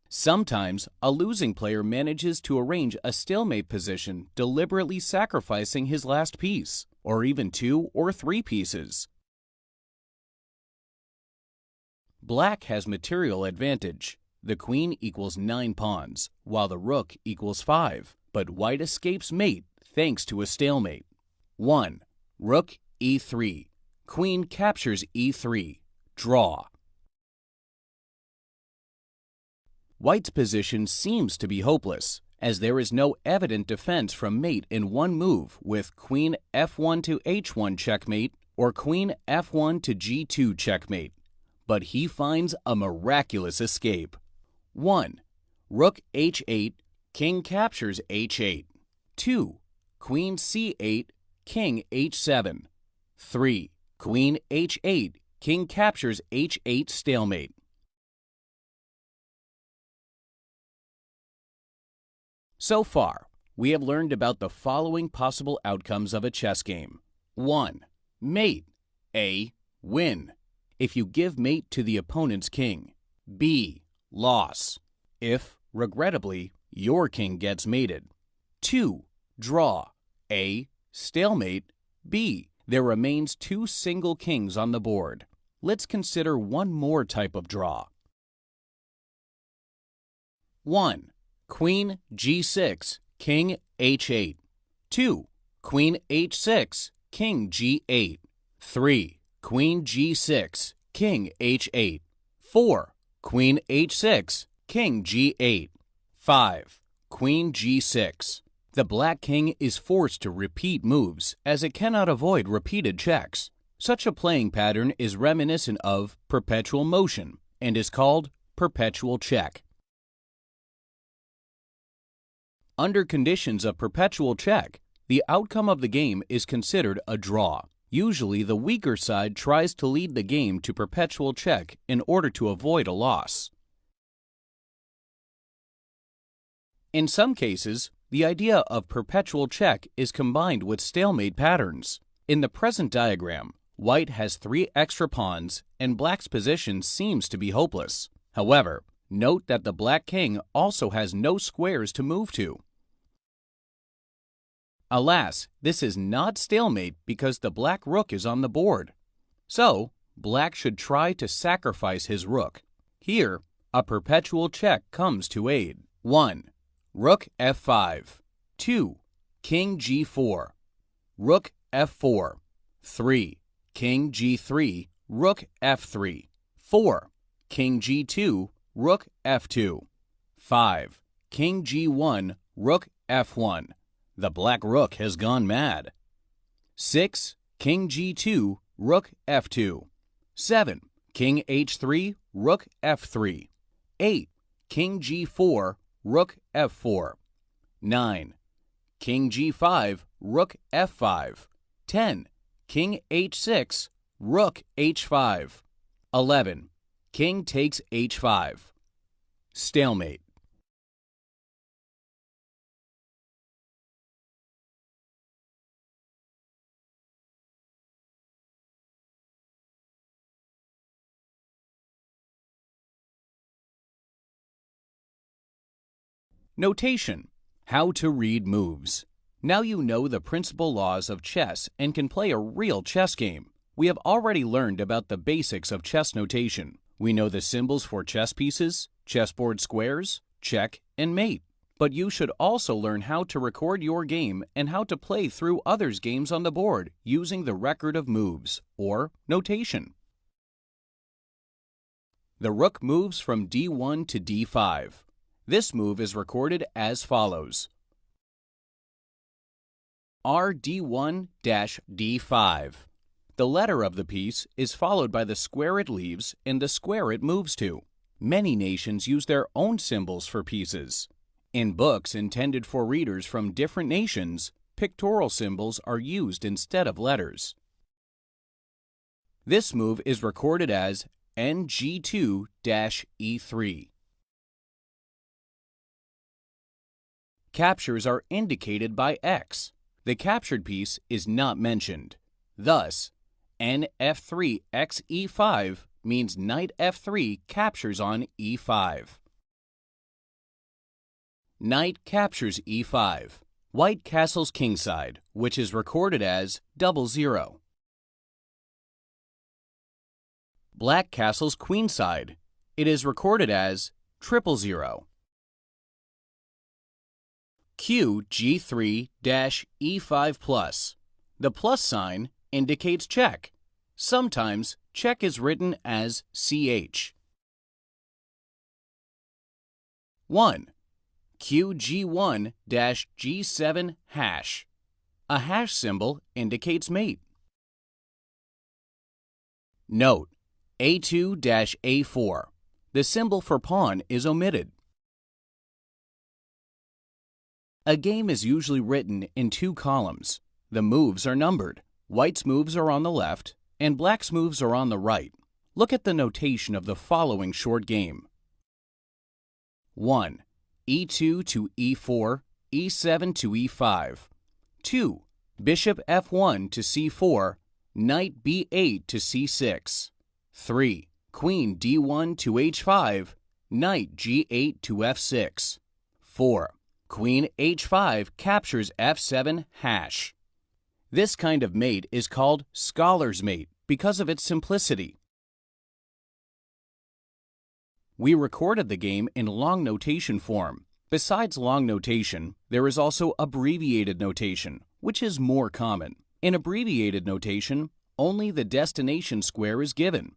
Sometimes, a losing player manages to arrange a stalemate position, deliberately sacrificing his last piece, or even 2 or 3 pieces. Black has material advantage. The queen equals 9 pawns, while the rook equals 5, but white escapes mate thanks to a stalemate. 1. Rook e3. Queen captures e3. Draw. White's position seems to be hopeless, as there is no evident defense from mate in one move with queen f1 to h1 checkmate or queen f1 to g2 checkmate. But he finds a miraculous escape. 1. Rook h8, king captures h8. 2. Queen c8, king h7. 3. Queen h8, king captures h8 stalemate. So far, we have learned about the following possible outcomes of a chess game. 1. Mate. A. Win, if you give mate to the opponent's king. B. Loss, if, regrettably, your king gets mated. 2. Draw. A. Stalemate. B. There remains 2 single kings on the board. Let's consider one more type of draw. 1. Queen g6, king h8. 2. Queen h6, king g8. 3. Queen g6, king h8. 4. Queen h6, king g8. 5. Queen g6. The black king is forced to repeat moves, as it cannot avoid repeated checks. Such a playing pattern is reminiscent of perpetual motion and is called perpetual check. Under conditions of perpetual check, the outcome of the game is considered a draw. Usually, the weaker side tries to lead the game to perpetual check in order to avoid a loss. In some cases, the idea of perpetual check is combined with stalemate patterns. In the present diagram, white has 3 extra pawns and black's position seems to be hopeless. However, note that the black king also has no squares to move to. Alas, this is not stalemate because the black rook is on the board. So, black should try to sacrifice his rook. Here, a perpetual check comes to aid. 1. Rook f5. 2. King g4. Rook f4. 3. King g3. Rook f3. 4. King g2. Rook f2. 5. King g1. Rook f1. The black rook has gone mad. 6. King G2, Rook F2. 7. King H3, Rook F3. 8. King G4, Rook F4. 9. King G5, Rook F5. 10. King H6, Rook H5. 11. King takes H5. Stalemate. Notation. How to read moves. Now you know the principal laws of chess and can play a real chess game. We have already learned about the basics of chess notation. We know the symbols for chess pieces, chessboard squares, check, and mate. But you should also learn how to record your game and how to play through others' games on the board using the record of moves, or notation. The rook moves from d1 to d5. This move is recorded as follows. Rd1-d5. The letter of the piece is followed by the square it leaves and the square it moves to. Many nations use their own symbols for pieces. In books intended for readers from different nations, pictorial symbols are used instead of letters. This move is recorded as Ng2-e3. Captures are indicated by X. The captured piece is not mentioned. Thus, Nf3 x e5 means knight f3 captures on e5. Knight captures e5. White castles kingside, which is recorded as 00. Black castles queenside. It is recorded as 000. Q G3-E5 plus. The plus sign indicates check. Sometimes check is written as CH. 1. Q G1-G7 hash. A hash symbol indicates mate. Note: A2-A4. The symbol for pawn is omitted. A game is usually written in two columns. The moves are numbered. White's moves are on the left, and black's moves are on the right. Look at the notation of the following short game. 1. E2 to E4, E7 to E5. 2. Bishop F1 to C4, Knight B8 to C6. 3. Queen D1 to H5, Knight G8 to F6. 4. Queen H5 captures F7 hash. This kind of mate is called scholar's mate because of its simplicity. We recorded the game in long notation form. Besides long notation, there is also abbreviated notation, which is more common. In abbreviated notation, only the destination square is given.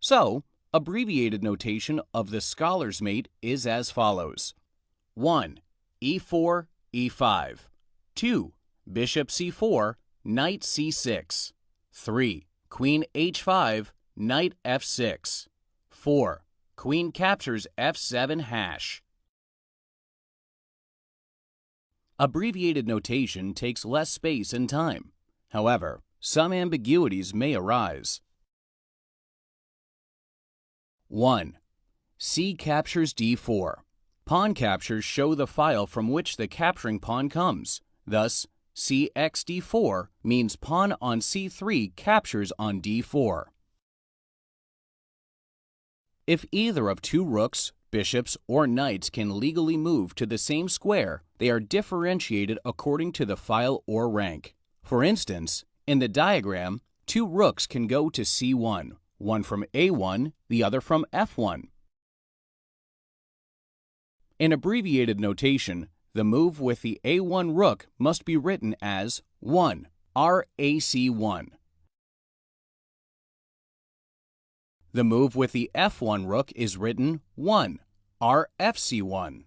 So, abbreviated notation of the scholar's mate is as follows. 1. E4, E5. 2. Bishop C4, Knight C6. 3. Queen H5, Knight F6. 4. Queen captures F7 hash. Abbreviated notation takes less space and time. However, some ambiguities may arise. 1. C captures D4. Pawn captures show the file from which the capturing pawn comes. Thus, CXD4 means pawn on C3 captures on D4. If either of two rooks, bishops, or knights can legally move to the same square, they are differentiated according to the file or rank. For instance, in the diagram, two rooks can go to C1, one from A1, the other from F1. In abbreviated notation, the move with the A1 rook must be written as 1, RAC1. The move with the F1 rook is written 1, RFC1.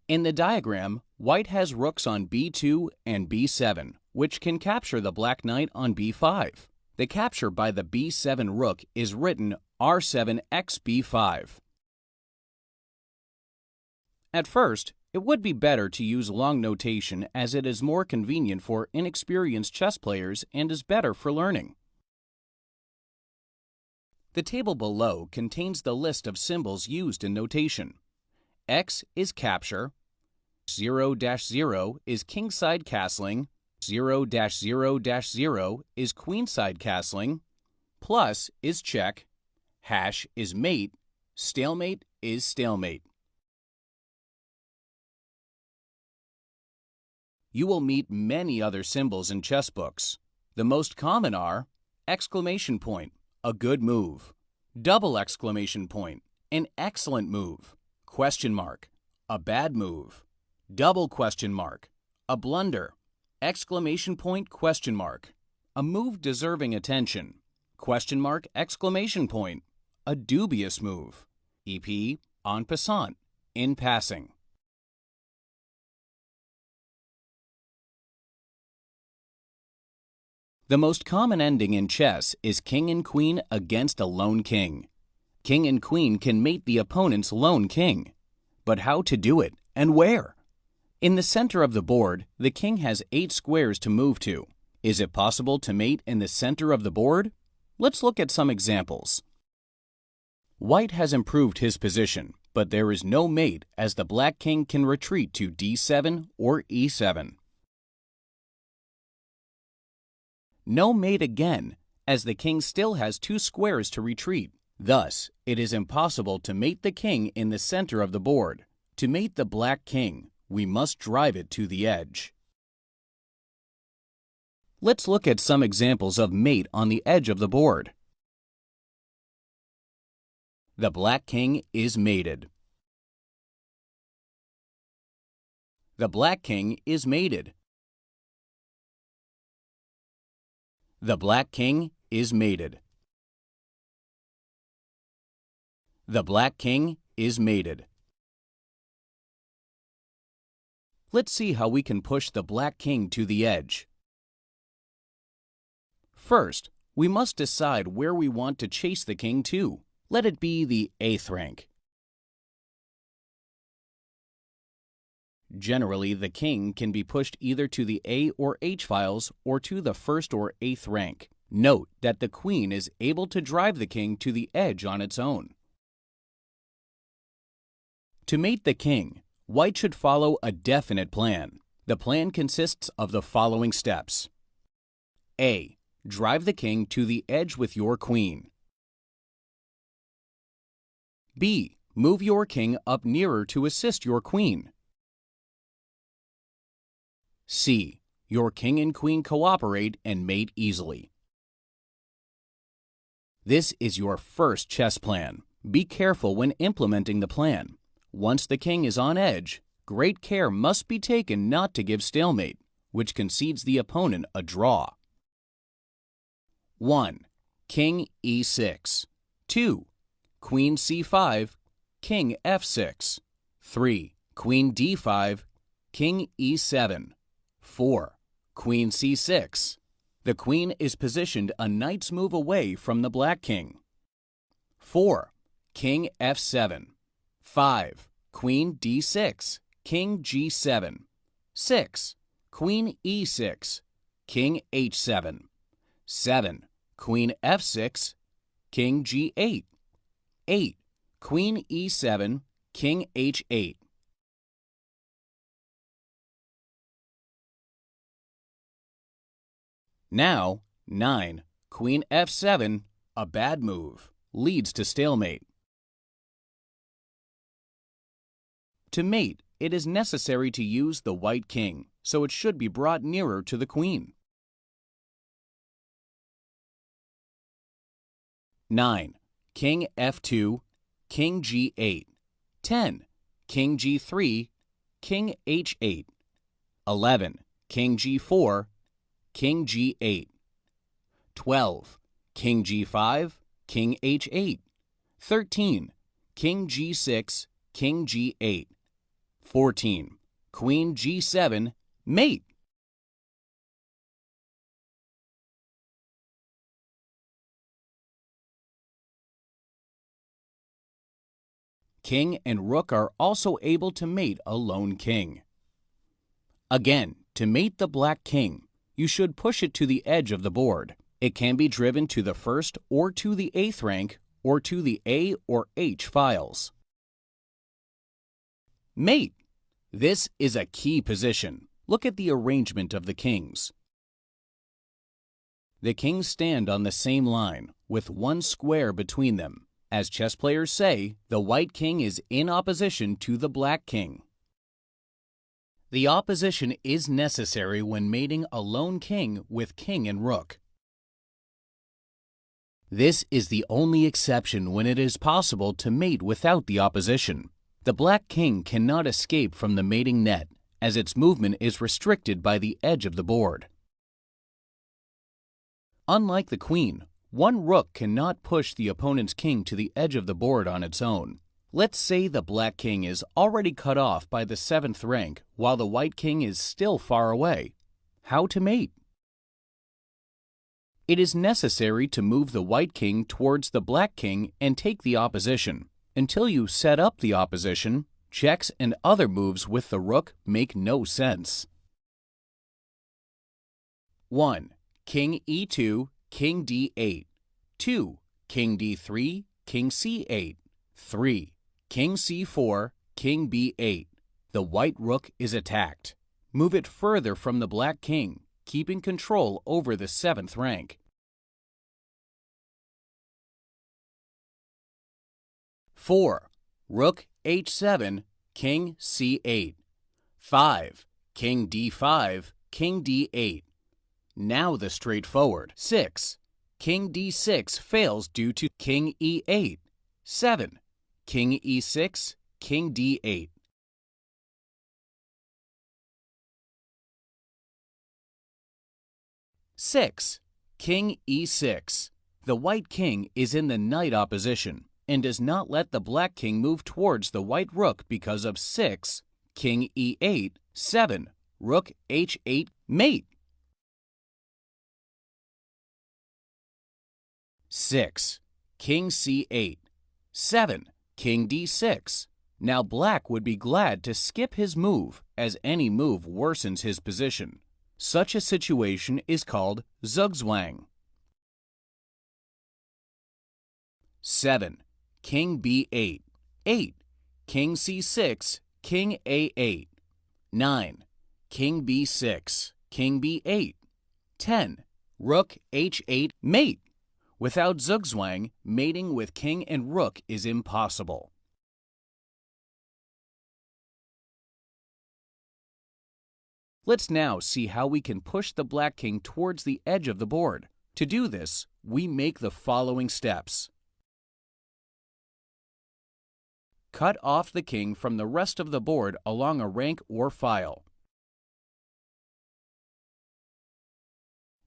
In the diagram, white has rooks on b2 and b7, which can capture the black knight on b5. The capture by the b7 rook is written r7 x b5. At first, it would be better to use long notation as it is more convenient for inexperienced chess players and is better for learning. The table below contains the list of symbols used in notation. X is capture, 0-0 is kingside castling, 0-0-0 is queenside castling, plus is check, hash is mate, stalemate is stalemate. You will meet many other symbols in chess books. The most common are exclamation point, a good move, double exclamation point, an excellent move, question mark, a bad move, double question mark, a blunder, exclamation point question mark, a move deserving attention, question mark exclamation point, a dubious move, EP, en passant, in passing. The most common ending in chess is king and queen against a lone king. King and queen can mate the opponent's lone king. But how to do it and where? In the center of the board, the king has 8 squares to move to. Is it possible to mate in the center of the board? Let's look at some examples. White has improved his position, but there is no mate as the black king can retreat to d7 or e7. No mate again, as the king still has 2 squares to retreat. Thus, it is impossible to mate the king in the center of the board. To mate the black king, we must drive it to the edge. Let's look at some examples of mate on the edge of the board. The black king is mated. The black king is mated. The black king is mated. The black king is mated. Let's see how we can push the black king to the edge. First, we must decide where we want to chase the king to. Let it be the 8th rank. Generally, the king can be pushed either to the A or H files or to the 1st or 8th rank. Note that the queen is able to drive the king to the edge on its own. To mate the king, white should follow a definite plan. The plan consists of the following steps. A. Drive the king to the edge with your queen. B. Move your king up nearer to assist your queen. C. Your king and queen cooperate and mate easily. This is your first chess plan. Be careful when implementing the plan. Once the king is on edge, great care must be taken not to give stalemate, which concedes the opponent a draw. 1. King e6. 2. Queen c5, king f6. 3. Queen d5, king e7. 4. Queen c6. The queen is positioned a knight's move away from the black king. 4. King f7. 5. Queen d6, king g7. 6. Queen e6, king h7. 7. Queen f6, king g8. 8. Queen e7, king h8. Now, 9. Queen f7, a bad move, leads to stalemate. To mate, it is necessary to use the white king, so it should be brought nearer to the queen. 9. King f2, king g8. 10. King g3, king h8. 11. King g4, king g8. 12. King g5, king h8. 13. King g6, king g8. 14. Queen G7, mate. King and rook are also able to mate a lone king. Again, to mate the black king, you should push it to the edge of the board. It can be driven to the first or to the 8th rank or to the A or H files. Mate. This is a key position. Look at the arrangement of the kings. The kings stand on the same line, with one square between them. As chess players say, the white king is in opposition to the black king. The opposition is necessary when mating a lone king with king and rook. This is the only exception when it is possible to mate without the opposition. The black king cannot escape from the mating net, as its movement is restricted by the edge of the board. Unlike the queen, one rook cannot push the opponent's king to the edge of the board on its own. Let's say the black king is already cut off by the 7th rank while the white king is still far away. How to mate? It is necessary to move the white king towards the black king and take the opposition. Until you set up the opposition, checks and other moves with the rook make no sense. 1. King E2, King D8. 2. King D3, King C8. 3. King C4, King B8. The white rook is attacked. Move it further from the black king, keeping control over the 7th rank. 4. Rook H7, King C8. 5. King D5, King D8. Now the straightforward. 6. King D6 fails due to King E8. 7. King E6, King D8. Six. King E6. The white king is in the knight opposition and does not let the black king move towards the white rook because of 6. King E8. 7. Rook H8, mate. 6. King C8. 7. King D6. Now black would be glad to skip his move, as any move worsens his position. Such a situation is called zugzwang. 7. King B8. 8. King C6, King A8. 9. King B6, King B8. 10. Rook H8, mate. Without zugzwang, mating with king and rook is impossible. Let's now see how we can push the black king towards the edge of the board. To do this, we make the following steps. Cut off the king from the rest of the board along a rank or file.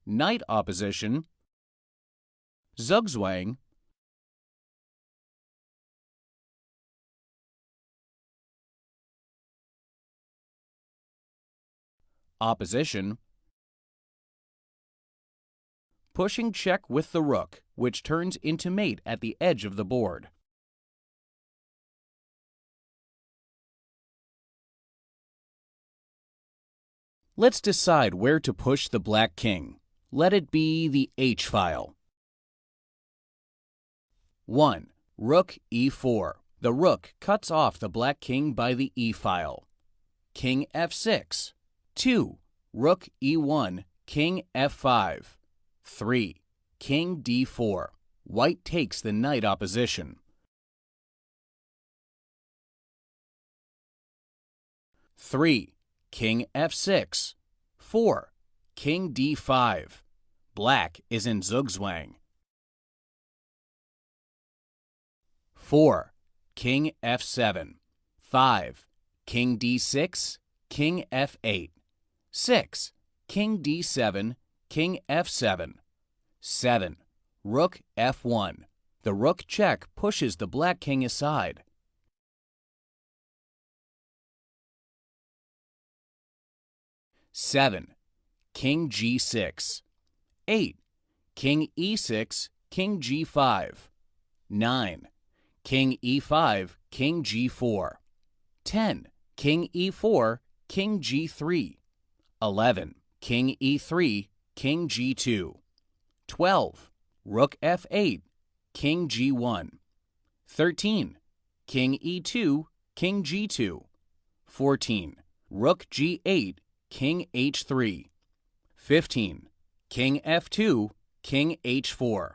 Knight opposition, zugzwang, opposition, pushing check with the rook, which turns into mate at the edge of the board. Let's decide where to push the black king. Let it be the H file. 1. Rook E4. The rook cuts off the black king by the E file. King F6. 2. Rook E1, King F5. 3. King D4. White takes the knight opposition. 3. King F6. 4. King D5. Black is in zugzwang. 4. King F7. 5. King D6, King F8. 6. King D7, King F7. 7. Rook F1. The rook check pushes the black king aside. 7. King G6. 8. King E6, King G5. 9. King E5, King G4. 10. King E4, King G3. 11. King E3, King G2. 12. Rook F8, King G1. 13. King E2, King G2. 14. Rook G8, King H3. 15. King F2, King H4.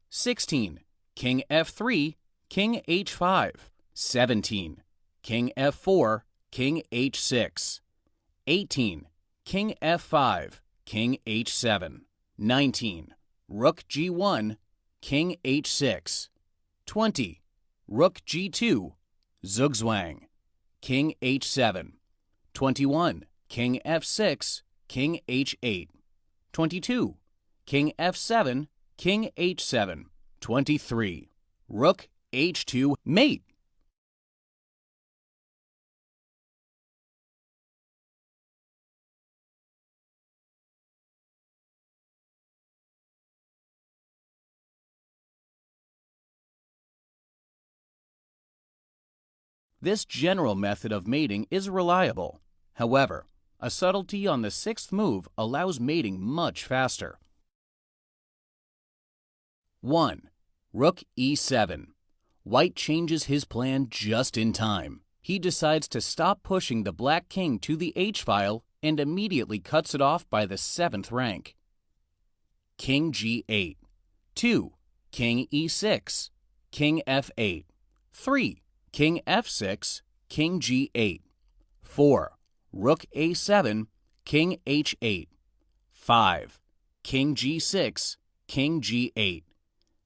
16. King F3, King H5. 17. King F4, King H6. 18. King F5, King H7. 19. Rook G1, King H6. 20. Rook G2, zugzwang, King H7. 21. King F6, King H8. 22. King F7, King H7. 23. Rook H2, mate. This general method of mating is reliable. However, a subtlety on the 6th move allows mating much faster. 1. Rook E7. White changes his plan just in time. He decides to stop pushing the black king to the H-file and immediately cuts it off by the 7th rank. King G8. 2. King E6. King F8. 3. King F6, King G8. 4. Rook A7, King H8. 5. King G6, King G8.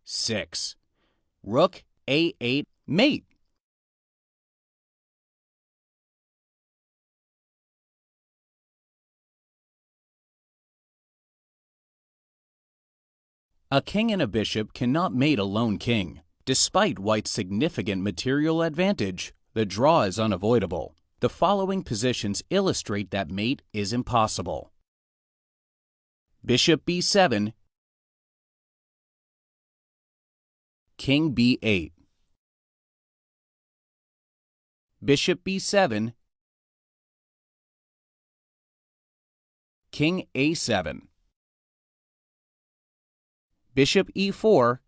6. Rook A8, mate. A king and a bishop cannot mate a lone king. Despite white's significant material advantage, the draw is unavoidable. The following positions illustrate that mate is impossible. Bishop B7, King B8. Bishop B7, King A7. Bishop E4,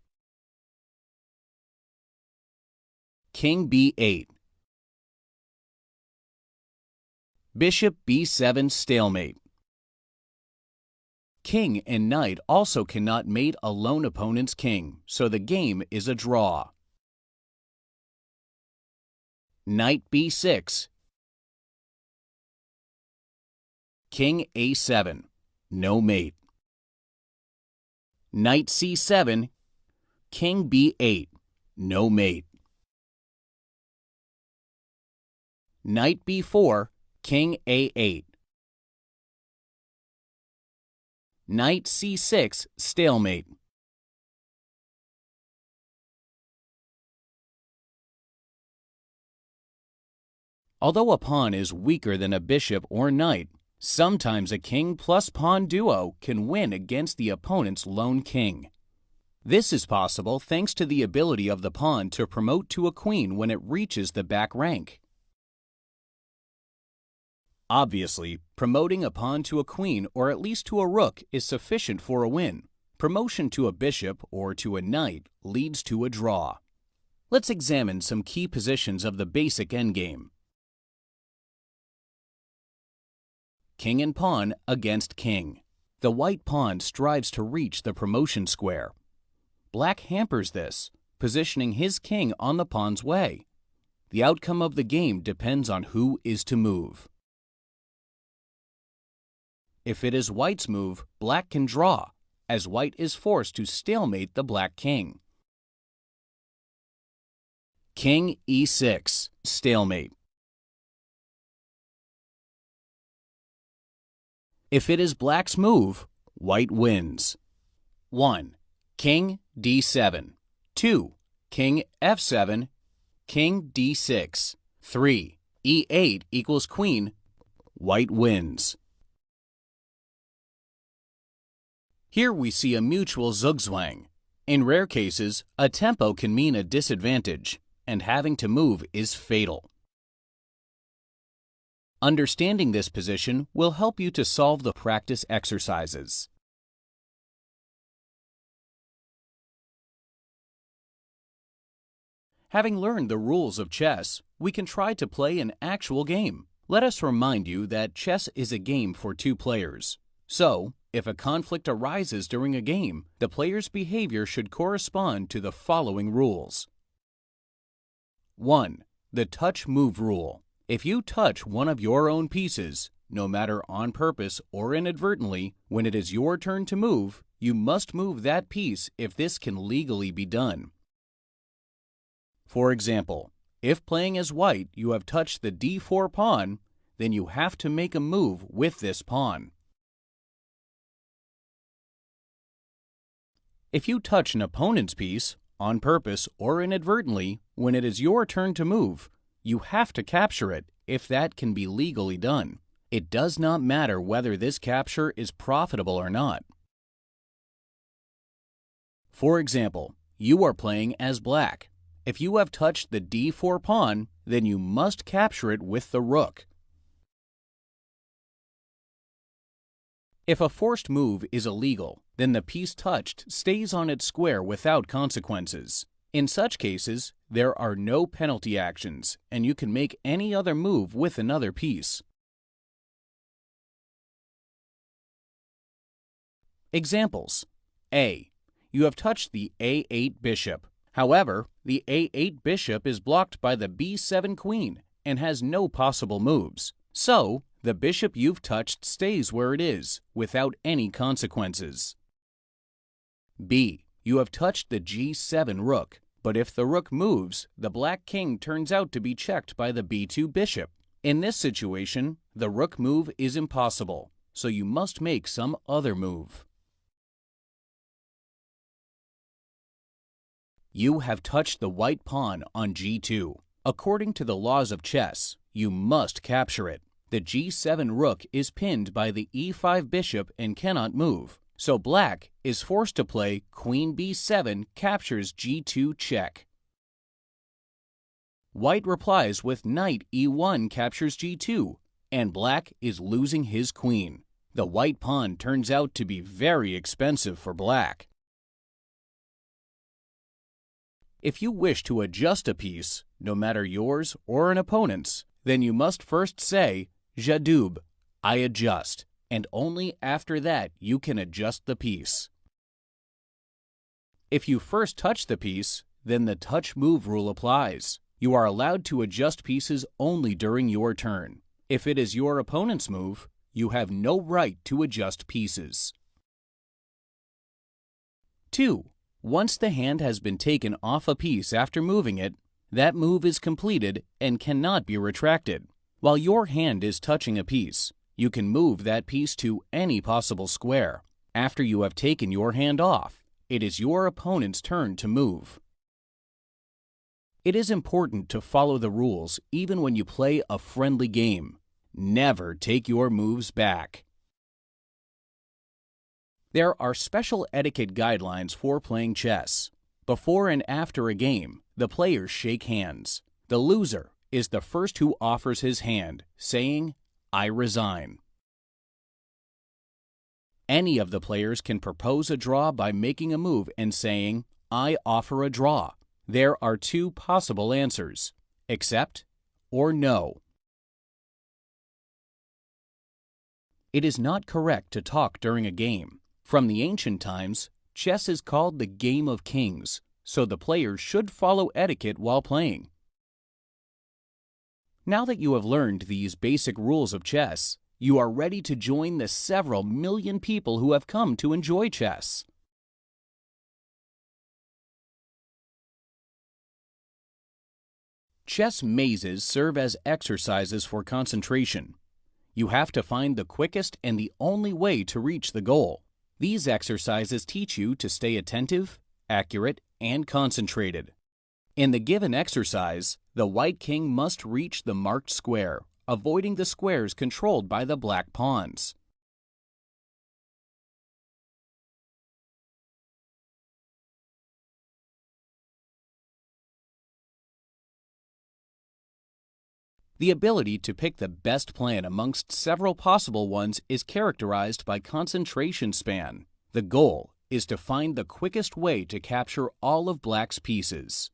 King B8. Bishop B7 stalemate. King and knight also cannot mate a lone opponent's king, so the game is a draw. Knight B6. King A7. No mate. Knight C7. King B8. No mate. Knight B4. King A8. Knight C6, stalemate. Although a pawn is weaker than a bishop or knight, sometimes a king plus pawn duo can win against the opponent's lone king. This is possible thanks to the ability of the pawn to promote to a queen when it reaches the back rank. Obviously, promoting a pawn to a queen or at least to a rook is sufficient for a win. Promotion to a bishop or to a knight leads to a draw. Let's examine some key positions of the basic endgame. King and pawn against king. The white pawn strives to reach the promotion square. Black hampers this, positioning his king on the pawn's way. The outcome of the game depends on who is to move. If it is white's move, black can draw, as white is forced to stalemate the black king. King E6, stalemate. If it is black's move, white wins. 1. King D7. 2. King F7. King D6. 3. E8 equals queen. White wins. Here we see a mutual zugzwang. In rare cases, a tempo can mean a disadvantage, and having to move is fatal. Understanding this position will help you to solve the practice exercises. Having learned the rules of chess, we can try to play an actual game. Let us remind you that chess is a game for two players. So, if a conflict arises during a game, the player's behavior should correspond to the following rules. 1. The touch-move rule. If you touch one of your own pieces, no matter on purpose or inadvertently, when it is your turn to move, you must move that piece if this can legally be done. For example, if playing as white you have touched the d4 pawn, then you have to make a move with this pawn. If you touch an opponent's piece, on purpose or inadvertently, when it is your turn to move, you have to capture it if that can be legally done. It does not matter whether this capture is profitable or not. For example, you are playing as black. If you have touched the d4 pawn, then you must capture it with the rook. If a forced move is illegal, then the piece touched stays on its square without consequences. In such cases, there are no penalty actions, and you can make any other move with another piece. Examples: A. You have touched the a8 bishop. However, the a8 bishop is blocked by the b7 queen and has no possible moves. So, the bishop you've touched stays where it is, without any consequences. B. You have touched the g7 rook, but if the rook moves, the black king turns out to be checked by the b2 bishop. In this situation, the rook move is impossible, so you must make some other move. You have touched the white pawn on g2. According to the laws of chess, you must capture it. The g7 rook is pinned by the e5 bishop and cannot move, so black is forced to play queen b7 captures g2 check. White replies with knight e1 captures g2, and black is losing his queen. The white pawn turns out to be very expensive for black. If you wish to adjust a piece, no matter yours or an opponent's, then you must first say, J'adoube, I adjust, and only after that you can adjust the piece. If you first touch the piece, then the touch-move rule applies. You are allowed to adjust pieces only during your turn. If it is your opponent's move, you have no right to adjust pieces. 2. Once the hand has been taken off a piece after moving it, that move is completed and cannot be retracted. While your hand is touching a piece, you can move that piece to any possible square. After you have taken your hand off, it is your opponent's turn to move. It is important to follow the rules even when you play a friendly game. Never take your moves back. There are special etiquette guidelines for playing chess. Before and after a game, the players shake hands. The loser is the first who offers his hand, saying, I resign. Any of the players can propose a draw by making a move and saying, I offer a draw. There are two possible answers, accept or no. It is not correct to talk during a game. From the ancient times, chess is called the game of kings, so the players should follow etiquette while playing. Now that you have learned these basic rules of chess, you are ready to join the several million people who have come to enjoy chess. Chess mazes serve as exercises for concentration. You have to find the quickest and the only way to reach the goal. These exercises teach you to stay attentive, accurate, and concentrated. In the given exercise, the white king must reach the marked square, avoiding the squares controlled by the black pawns. The ability to pick the best plan amongst several possible ones is characterized by concentration span. The goal is to find the quickest way to capture all of Black's pieces.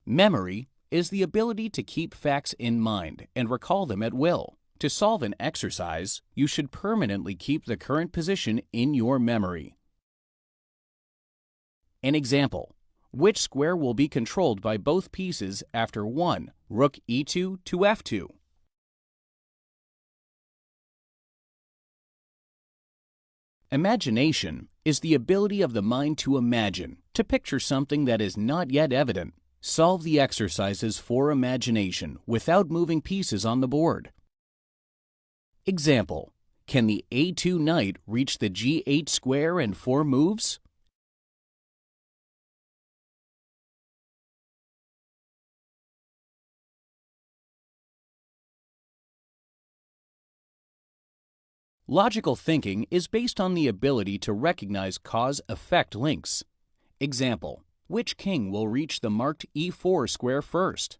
Memory is the ability to keep facts in mind and recall them at will. To solve an exercise, you should permanently keep the current position in your memory. An example: which square will be controlled by both pieces after 1, Rook e2 to f2? Imagination is the ability of the mind to imagine, to picture something that is not yet evident. Solve the exercises for imagination without moving pieces on the board. Example: can the a2 knight reach the g8 square in 4 moves? Logical thinking is based on the ability to recognize cause-effect links. Example: which king will reach the marked e4 square first?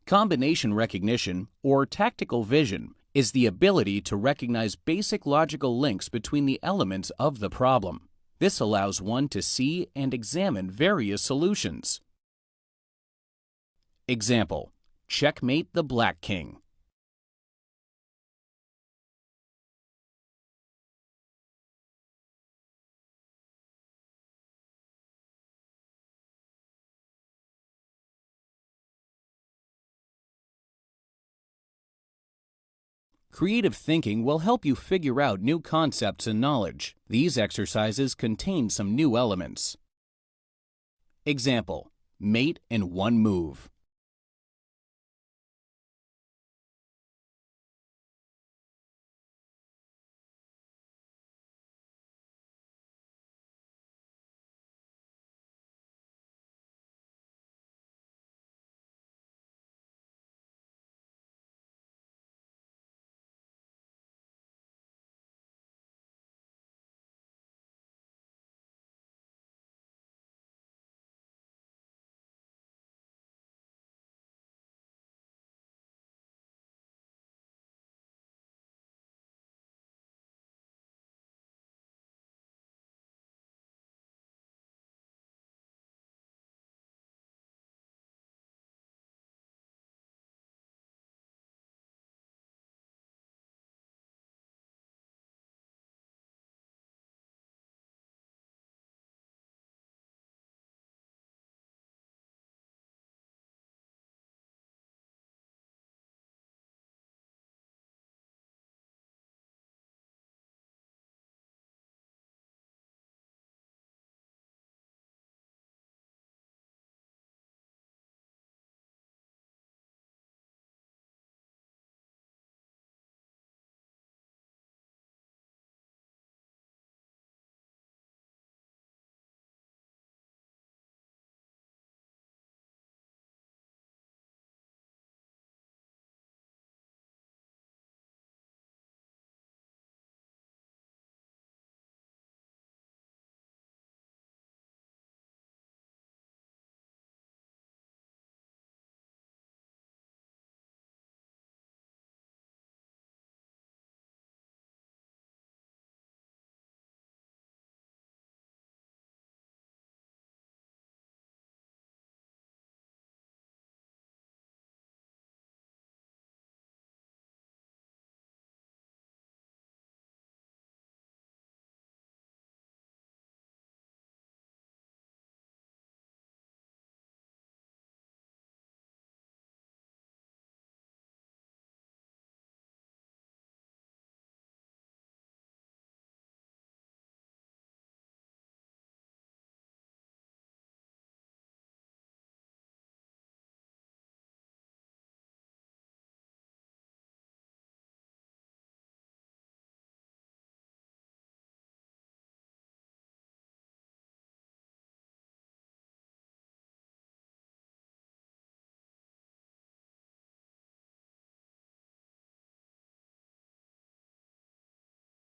Combination recognition, or tactical vision, is the ability to recognize basic logical links between the elements of the problem. This allows one to see and examine various solutions. Example: checkmate the black king. Creative thinking will help you figure out new concepts and knowledge. These exercises contain some new elements. Example: mate in 1 move.